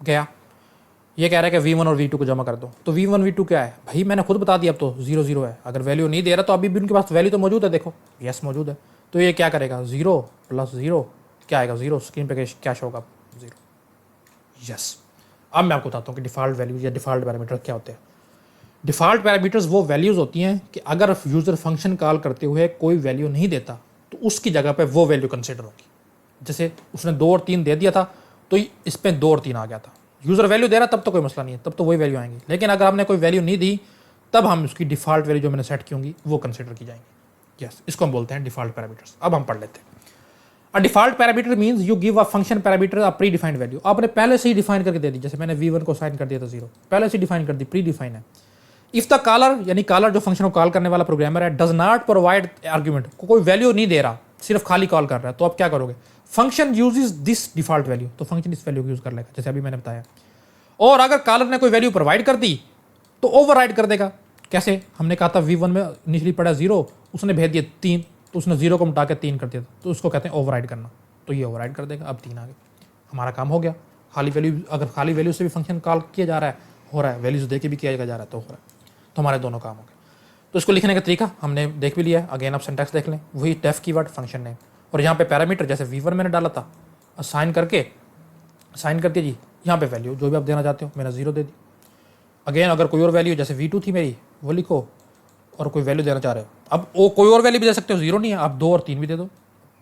गया, ये कह रहा है कि v1 और v2 को जमा कर दो। तो v1 v2 क्या है भाई, मैंने खुद बता दिया, अब तो 0 0 है। अगर वैल्यू नहीं दे रहा तो अभी भी उनके पास वैल्यू तो मौजूद है, देखो यस मौजूद है। तो ये क्या करेगा, 0 + 0 क्या आएगा, 0। स्क्रीन पे क्या शो होगा, 0। यस। अब मैं आपको बताता हूँ कि डिफ़ॉल्ट वैल्यूज या डिफ़ॉल्ट पैरामीटर क्या होते हैं। डिफ़ॉल्ट पैरामीटर्स वो वैल्यूज़ होती हैं कि अगर यूज़र फंक्शन कॉल करते हुए कोई वैल्यू नहीं देता तो उसकी जगह पे वो वैल्यू कंसिडर होगी। जैसे उसने 2 और 3 दे दिया था तो इस पर 2 और 3 आ गया था। यूज़र वैल्यू दे रहा तब तो कोई मसला नहीं है, तब तो वही वैल्यू आएंगी। लेकिन अगर हमने कोई वैल्यू नहीं दी तब हम उसकी डिफ़ॉल्ट वैल्यू जो मैंने सेट की होंगी वो कंसिडर की जाएंगी। यस, इसको हम बोलते हैं डिफ़ॉल्ट पैरामीटर्स। अब हम पढ़ लेते हैं। अ default parameter means you give a function parameter a pre defined value. आपने पहले से ही डिफाइन करके दे दी, जैसे मैंने v1 को साइन कर दिया था 0, पहले से डिफाइन कर दी, प्री डिफाइन है। इफ द कॉलर, यानी कॉलर जो फंक्शन को कॉल करने वाला प्रोग्रामर है, डज नॉट प्रोवाइड आर्ग्यूमेंट, कोई वैल्यू नहीं दे रहा, सिर्फ खाली कॉल कर रहा है, तो आप क्या करोगे, function uses this default value, तो फंक्शन इस वैल्यू को यूज कर लेगा, जैसे अभी मैंने बताया। और अगर कॉलर ने कोई वैल्यू प्रोवाइड कर दी तो ओवरराइड कर देगा। कैसे, हमने कहा था v1 में इनिशियली पड़ा 0, उसने भेज दिया 3, तो उसने 0 को मिटा के 3 कर दिया, तो उसको कहते हैं ओवरराइड करना। तो ये ओवरराइड कर देगा, अब 3 आ गए, हमारा काम हो गया। खाली वैल्यू, अगर खाली वैल्यू से भी फंक्शन कॉल किया जा रहा है, हो रहा है, वैल्यूज दे के भी किया जा रहा है तो हो रहा है, तो हमारे दोनों काम हो गए। तो इसको लिखने का तरीका हमने देख भी लिया है। अगेन आप सिंटैक्स देख लें, वही डेफ कीवर्ड फंक्शन नेम, और यहाँ पे पैरामीटर जैसे v1 मैंने डाला था, असाइन कर दिया जी, यहाँ पे वैल्यू जो भी आप देना चाहते हो, मैंने 0 दे दी। अगेन अगर कोई और वैल्यू जैसे v2 थी मेरी, वो लिखो, और कोई वैल्यू देना चाह रहे हो, अब वो कोई और वैल्यू भी दे सकते हो, 0 नहीं है, आप 2 और 3 भी दे दो।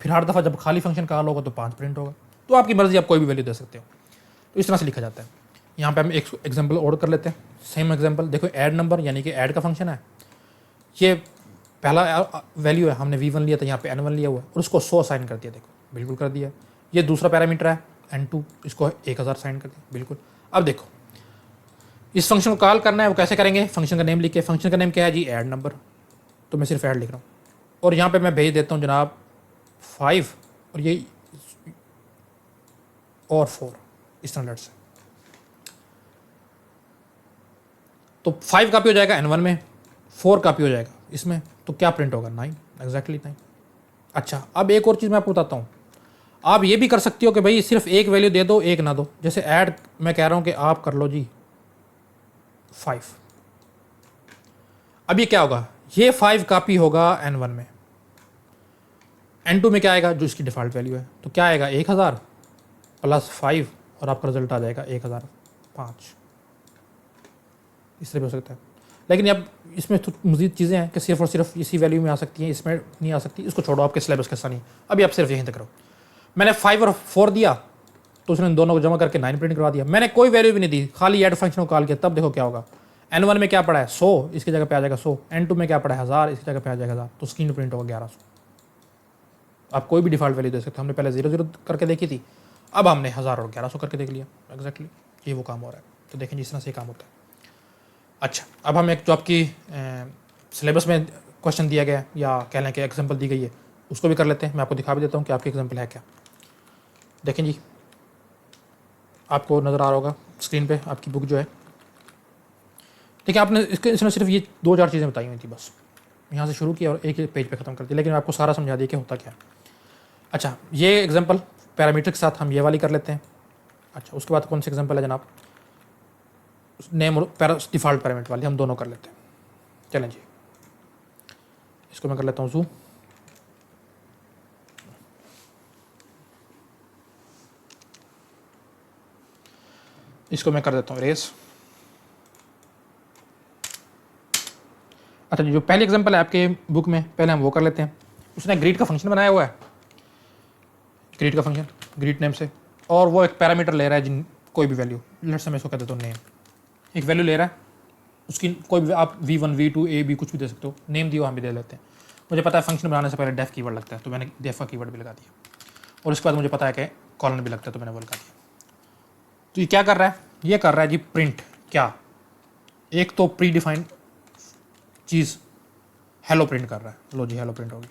फिर हर दफ़ा जब खाली फंक्शन कॉल होगा तो 5 प्रिंट होगा। तो आपकी मर्जी, आप कोई भी वैल्यू दे सकते हो। तो इस तरह से लिखा जाता है। यहाँ पे हम एक एग्जांपल और कर लेते हैं, सेम एग्जांपल देखो, ऐड नंबर यानी कि ऐड का फंक्शन है। ये पहला वैल्यू है, हमने v1 लिया था, यहाँ पे n1 लिया हुआ है, और उसको 100 साइन कर दिया, देखो बिल्कुल कर दिया। ये दूसरा पैरामीटर है n2, इसको 1000 साइन कर दिया, बिल्कुल। अब देखो इस फंक्शन को कॉल करना है, वो कैसे करेंगे, फंक्शन का नेम लिख के, फंक्शन का नेम क्या है जी, ऐड नंबर, तो मैं सिर्फ ऐड लिख रहा हूँ, और यहाँ पे मैं भेज देता हूँ जनाब 5 और ये और 4 इस तरह से। तो 5 कापी हो जाएगा n1 में, 4 कापी हो जाएगा इसमें, तो क्या प्रिंट होगा, 9, एग्जैक्टली 9। अच्छा, अब एक और चीज़ मैं आपको बताता हूँ, आप ये भी कर सकती हो कि भाई सिर्फ एक वैल्यू दे दो, एक ना दो। जैसे ऐड मैं कह रहा हूँ कि आप कर लो जी 5, अब ये क्या होगा, ये 5 कापी होगा n1 में, n2 में क्या आएगा, जो इसकी डिफ़ॉल्ट वैल्यू है, तो क्या आएगा 1000 + 5 और आपका रिजल्ट आ जाएगा 1005। इस तरह भी हो सकता है। लेकिन अब इसमें तो मज़ीद चीज़ें हैं कि सिर्फ और सिर्फ इसी वैल्यू में आ सकती हैं, इसमें नहीं आ सकती। इसको छोड़ो, आपके सिलेबस के साथ नहीं, अभी आप सिर्फ यहीं तक करो। मैंने 5 और 4 दिया तो उसने दोनों को जमा करके 9 प्रिंट करवा दिया। मैंने कोई वैल्यू भी नहीं दी, खाली ऐड फंक्शन को कॉल किया, तब देखो क्या होगा, n1 में क्या पड़ा है 100, इसकी जगह पे आ जाएगा 100, n2 में क्या पड़ा है 1000, इसकी जगह पे आ जाएगा 1000, तो स्क्रीन प्रिंट होगा 1100। आप कोई भी डिफ़ॉल्ट वैल्यू दे सकते हो, हमने पहले 0 करके देखी थी, अब हमने 1000 और 1100 करके देख लिया, एग्जैक्टली ये वो काम हो रहा है। तो देखें जिस तरह से काम होता है। अच्छा, अब हम एक जो आपकी सिलेबस में क्वेश्चन दिया गया है, या कह लें कि एग्जांपल दी गई है, उसको भी कर लेते हैं। मैं आपको दिखा भी देता हूँ कि आपकी एग्जांपल है क्या। देखें जी, आपको नज़र आ रहा होगा स्क्रीन पे आपकी बुक जो है। देखिए, आपने इसमें सिर्फ ये 2-4 चीज़ें बताई हुई थी, बस यहाँ से शुरू किया और एक पेज पे ख़त्म कर दिया, लेकिन आपको सारा समझा दिया कि होता क्या है। अच्छा, ये एग्जांपल पैरामीटर के साथ हम ये वाली कर लेते हैं। अच्छा, उसके बाद कौन सी एग्जांपल है जनाब, नेम और डिफ़ॉल्ट पैरामीटर वाली हम दोनों कर लेते हैं। चलें जी, इसको मैं कर लेता हूँ जूम। इसको मैं कर देता हूँ रेस। अच्छा जी, जो पहली एग्जांपल है आपके बुक में, पहले हम वो कर लेते हैं। उसने ग्रीट का फंक्शन बनाया हुआ है, ग्रीट का फंक्शन ग्रीट नेम से, और वो एक पैरामीटर ले रहा है जिन कोई भी वैल्यू, लेट्स मैं इसको कह देता हूँ नेम। एक वैल्यू ले रहा है, उसकी कोई भी आप v1 v2 a b कुछ भी दे सकते हो, नेम दियो हम भी दे लेते हैं। मुझे पता है फंक्शन बनाने से पहले डेफ कीवर्ड लगता है, तो मैंने डेफ का कीवर्ड भी लगा दिया, और उसके बाद मुझे पता है कि कॉलन भी लगता है, तो मैंने वो लगा दिया। तो ये क्या कर रहा है, ये कर रहा है जी प्रिंट क्या, एक तो प्री डिफाइंड चीज़ हेलो प्रिंट कर रहा है, लो जी हेलो प्रिंट होगी।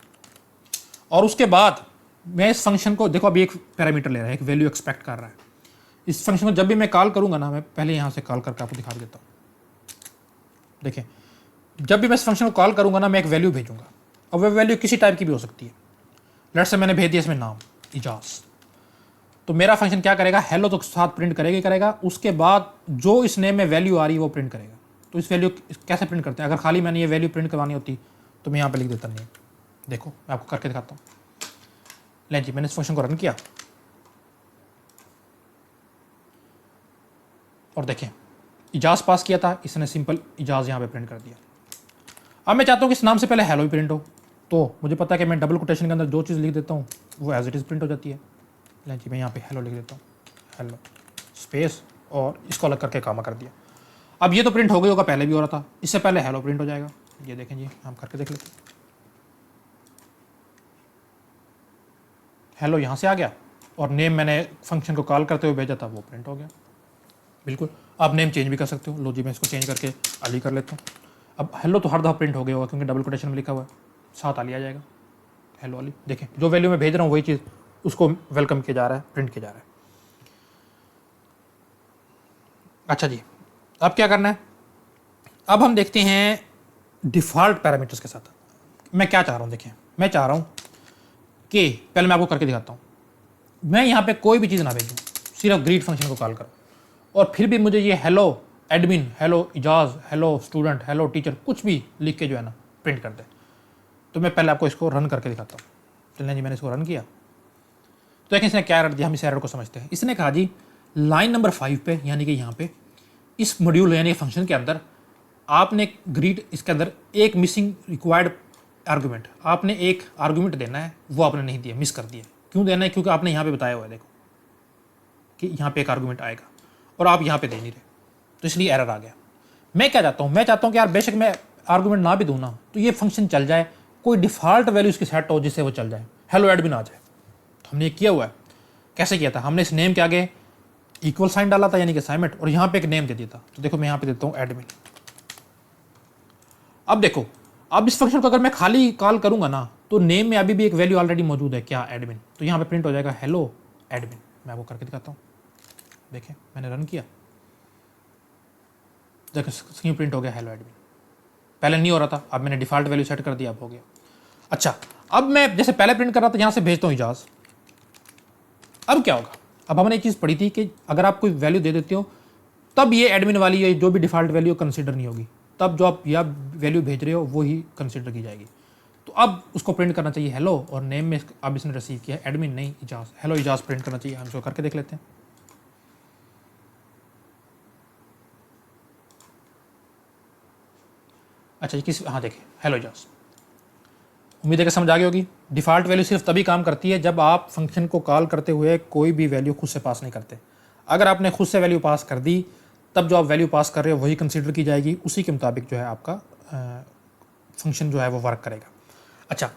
और उसके बाद मैं इस फंक्शन को, देखो अभी एक पैरामीटर ले रहा है, एक वैल्यू एक्सपेक्ट कर रहा है। इस फंक्शन को जब भी मैं कॉल करूँगा ना, मैं पहले यहाँ से कॉल करके आपको दिखा देता हूँ। देखें, जब भी मैं इस फंक्शन को कॉल करूँगा ना, मैं एक वैल्यू भेजूंगा, और वह वैल्यू किसी टाइप की भी हो सकती है। लेट्स से मैंने भेज दिया इसमें नाम इजाज़, तो मेरा फंक्शन क्या करेगा, हेलो तो साथ प्रिंट करेगा ही करेगा, उसके बाद जो इस नेम में वैल्यू आ रही है वो प्रिंट करेगा। तो इस वैल्यू कैसे प्रिंट करते हैं, अगर खाली मैंने ये वैल्यू प्रिंट करवानी होती तो मैं यहाँ पे लिख देता नहीं। देखो मैं आपको करके दिखाता हूँ। ले जी, मैंने इस फंक्शन को रन किया और देखें इजाज़ पास किया था, इसने सिंपल इजाज़ यहाँ पे प्रिंट कर दिया। अब मैं चाहता हूँ कि इस नाम से पहले हेलो ही प्रिंट हो, तो मुझे पता है कि मैं डबल कोटेशन के अंदर जो चीज़ लिख देता हूँ वो एज इट इज़ प्रिंट हो जाती है। लें जी, मैं यहाँ पे हेलो लिख देता हूँ, हेलो स्पेस, और इसको अलग करके कामा कर दिया। अब ये तो प्रिंट हो गई होगा, पहले भी हो रहा था, इससे पहले हेलो प्रिंट हो जाएगा। ये देखें जी, हम करके देख लेते हैं। हेलो यहाँ से आ गया और नेम मैंने फंक्शन को कॉल करते हुए भेजा था, वो प्रिंट हो गया। बिल्कुल, आप नेम चेंज भी कर सकते हो। लो जी, मैं इसको चेंज करके अली कर लेता हूँ। अब हेलो तो हर दफ़ा प्रिंट हो गया होगा क्योंकि डबल कोटेशन में लिखा हुआ है, साथ अली आ जाएगा, हेलो अली। देखें जो वैल्यू मैं भेज रहा हूँ वही चीज़ उसको वेलकम किया जा रहा है, प्रिंट किया जा रहा है। अच्छा जी, अब क्या करना है, अब हम देखते हैं डिफ़ॉल्ट पैरामीटर्स के साथ मैं क्या चाह रहा हूँ। देखें, मैं चाह रहा हूँ कि पहले मैं आपको करके दिखाता हूँ, मैं यहाँ पे कोई भी चीज़ ना भेजूँ, सिर्फ ग्रीट फंक्शन को कॉल करूँ, और फिर भी मुझे ये hello admin, hello Ejaz, hello student, hello teacher कुछ भी लिख के जो है ना प्रिंट कर दे। तो मैं पहले आपको इसको रन करके दिखाता हूँ। चलिए जी, मैंने इसको रन किया तो देखिए इसने क्या एरर दिया, हम इस एरर को समझते हैं। इसने कहा जी लाइन नंबर 5 पे, यानी कि यहाँ पे इस मॉड्यूल यानी फंक्शन के अंदर आपने ग्रीट, इसके अंदर एक मिसिंग रिक्वायर्ड आर्गूमेंट, आपने एक आर्गूमेंट देना है, वो आपने नहीं दिया, मिस कर दिया। क्यों देना है, क्योंकि आपने यहाँ पे बताया हुआ है, देखो कि यहाँ पे एक आर्गूमेंट आएगा और आप यहाँ पे दे नहीं रहे, तो इसलिए एरर आ गया। मैं क्या चाहता हूँ, मैं चाहता हूँ कि यार बेशक मैं आर्गूमेंट ना भी दूँ ना, तो ये फंक्शन चल जाए, कोई डिफ़ॉल्ट वैल्यू इसकी सेट हो जिससे वो चल जाए, हेलो एडमिन आ जाए। तो हमने ये किया हुआ है। कैसे किया था, हमने इस नेम के आगे इक्वल साइन डाला था, यानी कि असाइनमेंट, और यहाँ पे एक नेम दे दिया था। तो देखो मैं यहाँ पे देता हूँ एडमिन। अब देखो, अब इस फंक्शन को अगर मैं खाली कॉल करूँगा ना, तो नेम में अभी भी एक वैल्यू ऑलरेडी मौजूद है, क्या, एडमिन। तो यहाँ पे प्रिंट हो जाएगा हेलो एडमिन। मैं आपको करके दिखाता हूँ। देखें मैंने रन किया, देखो स्क्रीन प्रिंट हो गया हेलो एडमिन। पहले नहीं हो रहा था, अब मैंने डिफ़ॉल्ट वैल्यू सेट कर दिया, अब हो गया। अच्छा, अब मैं जैसे पहले प्रिंट कर रहा था, यहाँ से भेजता हूँ इजाज़। अब क्या होगा, अब हमने एक चीज़ पढ़ी थी कि अगर आप कोई वैल्यू दे देते हो तब ये एडमिन वाली या जो भी डिफ़ॉल्ट वैल्यू कंसिडर नहीं होगी, तब जो आप यह वैल्यू भेज रहे हो वो ही कंसिडर की जाएगी। तो अब उसको प्रिंट करना चाहिए हेलो, और नेम में अब इसने रिसीव किया एडमिन नहीं इजाज़, हेलो इजाज़ प्रिंट करना चाहिए। हम इसको करके देख लेते हैं। अच्छा जी, किस, हाँ देखिए हेलो इजाज़। उम्मीद है कि समझ आ गई होगी। डिफ़ॉल्ट वैल्यू सिर्फ तभी काम करती है जब आप फंक्शन को कॉल करते हुए कोई भी वैल्यू खुद से पास नहीं करते। अगर आपने खुद से वैल्यू पास कर दी, तब जो आप वैल्यू पास कर रहे हो वही कंसीडर की जाएगी, उसी के मुताबिक जो है आपका फंक्शन जो है वो वर्क करेगा। अच्छा,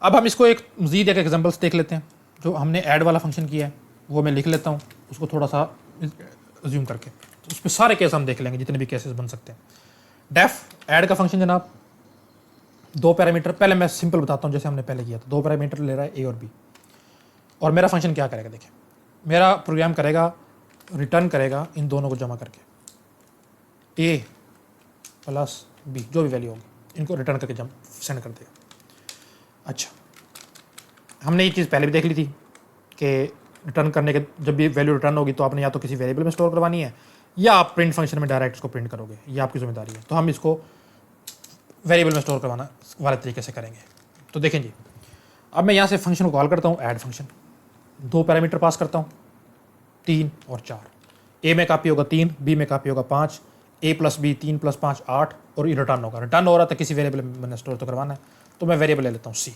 अब हम इसको एक मज़ीद एक एग्जांपल्स देख लेते हैं। जो हमने ऐड वाला फंक्शन किया है वो मैं लिख लेता हूँ, उसको थोड़ा सा रिज्यूम करके, तो उस पर सारे केस हम देख लेंगे, जितने भी केसेस बन सकते हैं। डेफ ऐड का फंक्शन जनाब, 2 पैरामीटर, पहले मैं सिंपल बताता हूँ जैसे हमने पहले किया था। 2 पैरामीटर ले रहा है ए और बी, और मेरा फंक्शन क्या करेगा, देखिए मेरा प्रोग्राम करेगा, रिटर्न करेगा इन दोनों को जमा करके, ए प्लस बी जो भी वैल्यू होगी इनको रिटर्न करके सेंड कर देगा। अच्छा, हमने ये चीज़ पहले भी देख ली थी कि रिटर्न करने के जब भी वैल्यू रिटर्न होगी तो आपने या तो किसी वेरिएबल में स्टोर करवानी है, या आप प्रिंट फंक्शन में डायरेक्ट इसको प्रिंट करोगे, ये आपकी जिम्मेदारी है। तो हम इसको वेरिएबल में स्टोर करवाना वाले तरीके से करेंगे। तो देखें जी, अब मैं यहाँ से फंक्शन को कॉल करता हूँ, ऐड फंक्शन, 2 पैरामीटर पास करता हूँ, 3 और 4। ए में कापी होगा 3, बी में कापी होगा 5, ए प्लस बी 3 प्लस 5 8, और ये रिटर्न होगा। रिटर्न हो रहा था किसी वेरिएबल में मैंने स्टोर तो करवाना है, तो मैं वेरिएबल ले लेता हूँ सी।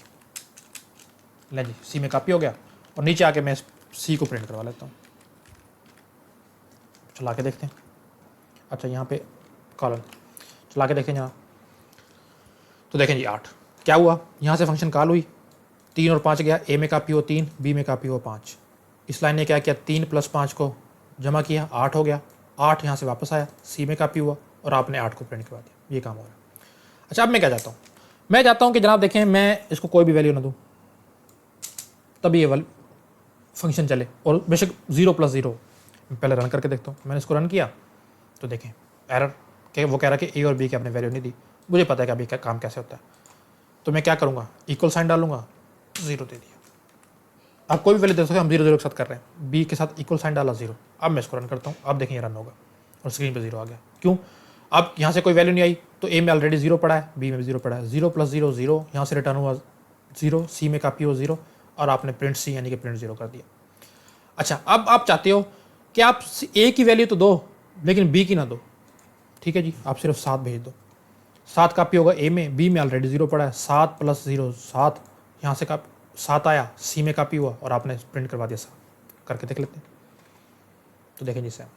ले जी, सी में कापी हो गया, और नीचे आके मैं सी को प्रिंट करवा लेता हूँ। चला के देखते हैं। अच्छा, यहाँ पे कॉलन चला के देखें जनाब, तो देखें जी 8 क्या हुआ, यहाँ से फंक्शन कॉल हुई, 3 और 5 गया, ए में कापी हो 3, बी में कापी हो 5। इस लाइन ने क्या किया, 3 प्लस 5 को जमा किया, 8 हो गया, 8 यहाँ से वापस आया, सी में कापी हुआ, और आपने 8 को प्रिंट करवा दिया। ये काम हो रहा है। अच्छा, अब मैं क्या चाहता हूँ, मैं चाहता हूँ कि जनाब देखें मैं इसको कोई भी वैल्यू ना दूँ, तभी ये वाली फंक्शन चले, और बेशक 0 + 0। मैं पहले रन करके देखता हूँ। मैंने इसको रन किया तो देखें एरर कि वो कह रहा है कि ए और बी की आपने वैल्यू नहीं दी, मुझे पता है कि अभी क्या काम कैसे होता है, तो मैं क्या करूँगा, इक्वल साइन डालूंगा, 0 दे दिया। आप कोई भी वैल्यू दे सकते हो, हम 0 0 के साथ कर रहे हैं, बी के साथ इक्वल साइन डाला 0। अब मैं इसको रन करता हूँ, अब देखें ये रन होगा और स्क्रीन पे 0 आ गया। क्यों? अब यहाँ से कोई वैल्यू नहीं आई, तो ए में ऑलरेडी 0 पड़ा है, बी में भी 0 पड़ा है, 0 + 0 0, यहाँ से रिटर्न हुआ 0, सी में कापी हो 0, और आपने प्रिंट सी यानी कि प्रिंट 0 कर दिया। अच्छा, अब आप चाहते हो कि आप ए की वैल्यू तो दो लेकिन बी की ना दो, ठीक है जी, आप सिर्फ 7 भेज दो। 7 कापी होगा ए में, बी में ऑलरेडी 0 पड़ा है, 7 + 0 7, यहाँ से 7 आया, सी में कापी हुआ और आपने प्रिंट करवा दिया 7। करके देख लेते हैं, तो देखें जी सैम।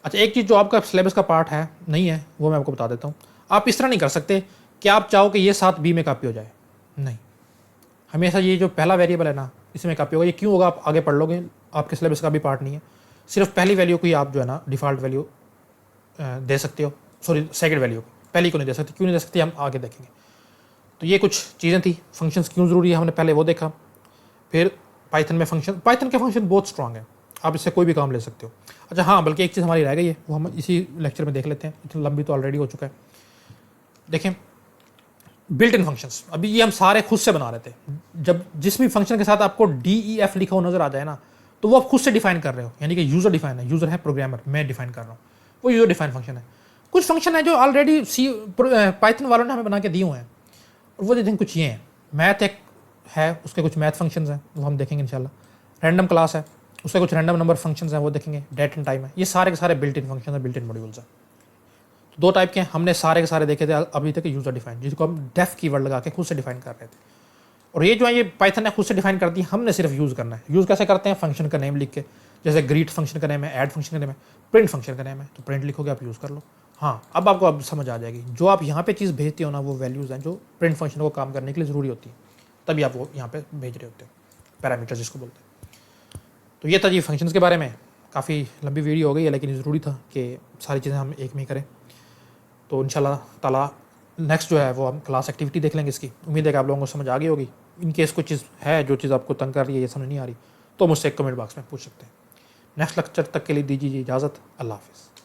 अच्छा, एक चीज़ जो आपका सिलेबस का पार्ट है नहीं है, वो मैं आपको बता देता हूँ। आप इस तरह नहीं कर सकते कि आप चाहो कि ये 7 बी में कापी हो जाए, नहीं, हमेशा ये जो पहला वेरिएबल है ना, इसमें कापी होगा। ये क्यों होगा आप आगे पढ़ लोगे, आपके सिलेबस का भी पार्ट नहीं है। सिर्फ पहली वैल्यू को ही आप जो है ना डिफ़ॉल्ट वैल्यू दे सकते हो, सॉरी सेकंड वैल्यू को, पहली को नहीं दे सकते। क्यों नहीं दे सकते हम आगे देखेंगे। तो ये कुछ चीज़ें थी, फंक्शंस क्यों ज़रूरी है हमने पहले वो देखा। फिर पाइथन में फंक्शन, पाइथन के फंक्शन बहुत स्ट्रांग है, आप इससे कोई भी काम ले सकते हो। अच्छा हाँ, बल्कि एक चीज़ हमारी रह गई है, वो हम इसी लेक्चर में देख लेते हैं, इतनी लंबी तो ऑलरेडी हो चुका है। देखें, बिल्ट इन फंक्शंस, अभी ये हम सारे खुद से बना रहे थे। जब जिस भी फंक्शन के साथ आपको DEF लिखा हो नज़र आ जाए ना, तो वो आप खुद से डिफाइन कर रहे हो, यानी कि यूज़र डिफाइन है, यूज़र है प्रोग्रामर, मैं डिफाइन कर रहा हूँ, वो यूज़र डिफाइन फंक्शन है। कुछ फंक्शन है जो ऑलरेडी पाइथन वालों ने हमें बना के दिए हुए हैं, और वो देखें कुछ ये हैं। मैथ एक है, उसके कुछ मैथ फंक्शंस हैं, वो हम देखेंगे इंशाल्लाह। रैंडम क्लास है, उसके कुछ रैंडम नंबर फंक्शंस हैं, वो देखेंगे। डेट एंड टाइम है, ये सारे के सारे बिल्ट इन फंक्शन है, बिल्ट इन मॉड्यूल्स हैं। तो 2 टाइप के हैं, हमने सारे के सारे देखे थे अभी तक, यूज़र डिफाइन, जिसको हम डेफ कीवर्ड लगा के खुद से डिफाइन कर रहे थे। और ये जो है, ये पाइथन ने खुद से डिफाइन कर दी, हमने सिर्फ यूज़ करना है। यूज़ कैसे करते हैं, फंक्शन का नेम लिख के, जैसे ग्रीट फंक्शन का नेम है, ऐड फंक्शन का नेम है, प्रिंट फंक्शन का नेम है, तो प्रिंट लिखोगे आप, यूज़ कर लो। हाँ, अब आपको अब समझ आ जाएगी, जो आप यहाँ पे चीज़ भेजते हो ना, वो वैल्यूज़ हैं जो प्रिंट फंक्शन को काम करने के लिए ज़रूरी होती है, तभी आप वो यहाँ पे भेज रहे होते हो, पैरामीटर जिसको बोलते हैं। तो ये था जी फंक्शंस के बारे में। काफ़ी लंबी वीडियो हो गई है, लेकिन ज़रूरी था कि सारी चीज़ें हम एक में ही करें। तो इंशाल्लाह ताला नेक्स्ट जो है वो हम क्लास एक्टिविटी देख लेंगे इसकी। उम्मीद है कि आप लोगों को समझ आ गई होगी। इन केस कोई चीज़ है जो चीज़ आपको तंग कर रही है, ये समझ नहीं आ रही, तो मुझसे कमेंट बॉक्स में पूछ सकते हैं। नेक्स्ट लेक्चर तक के लिए दीजिए इजाज़त। अल्लाह हाफ़िज़।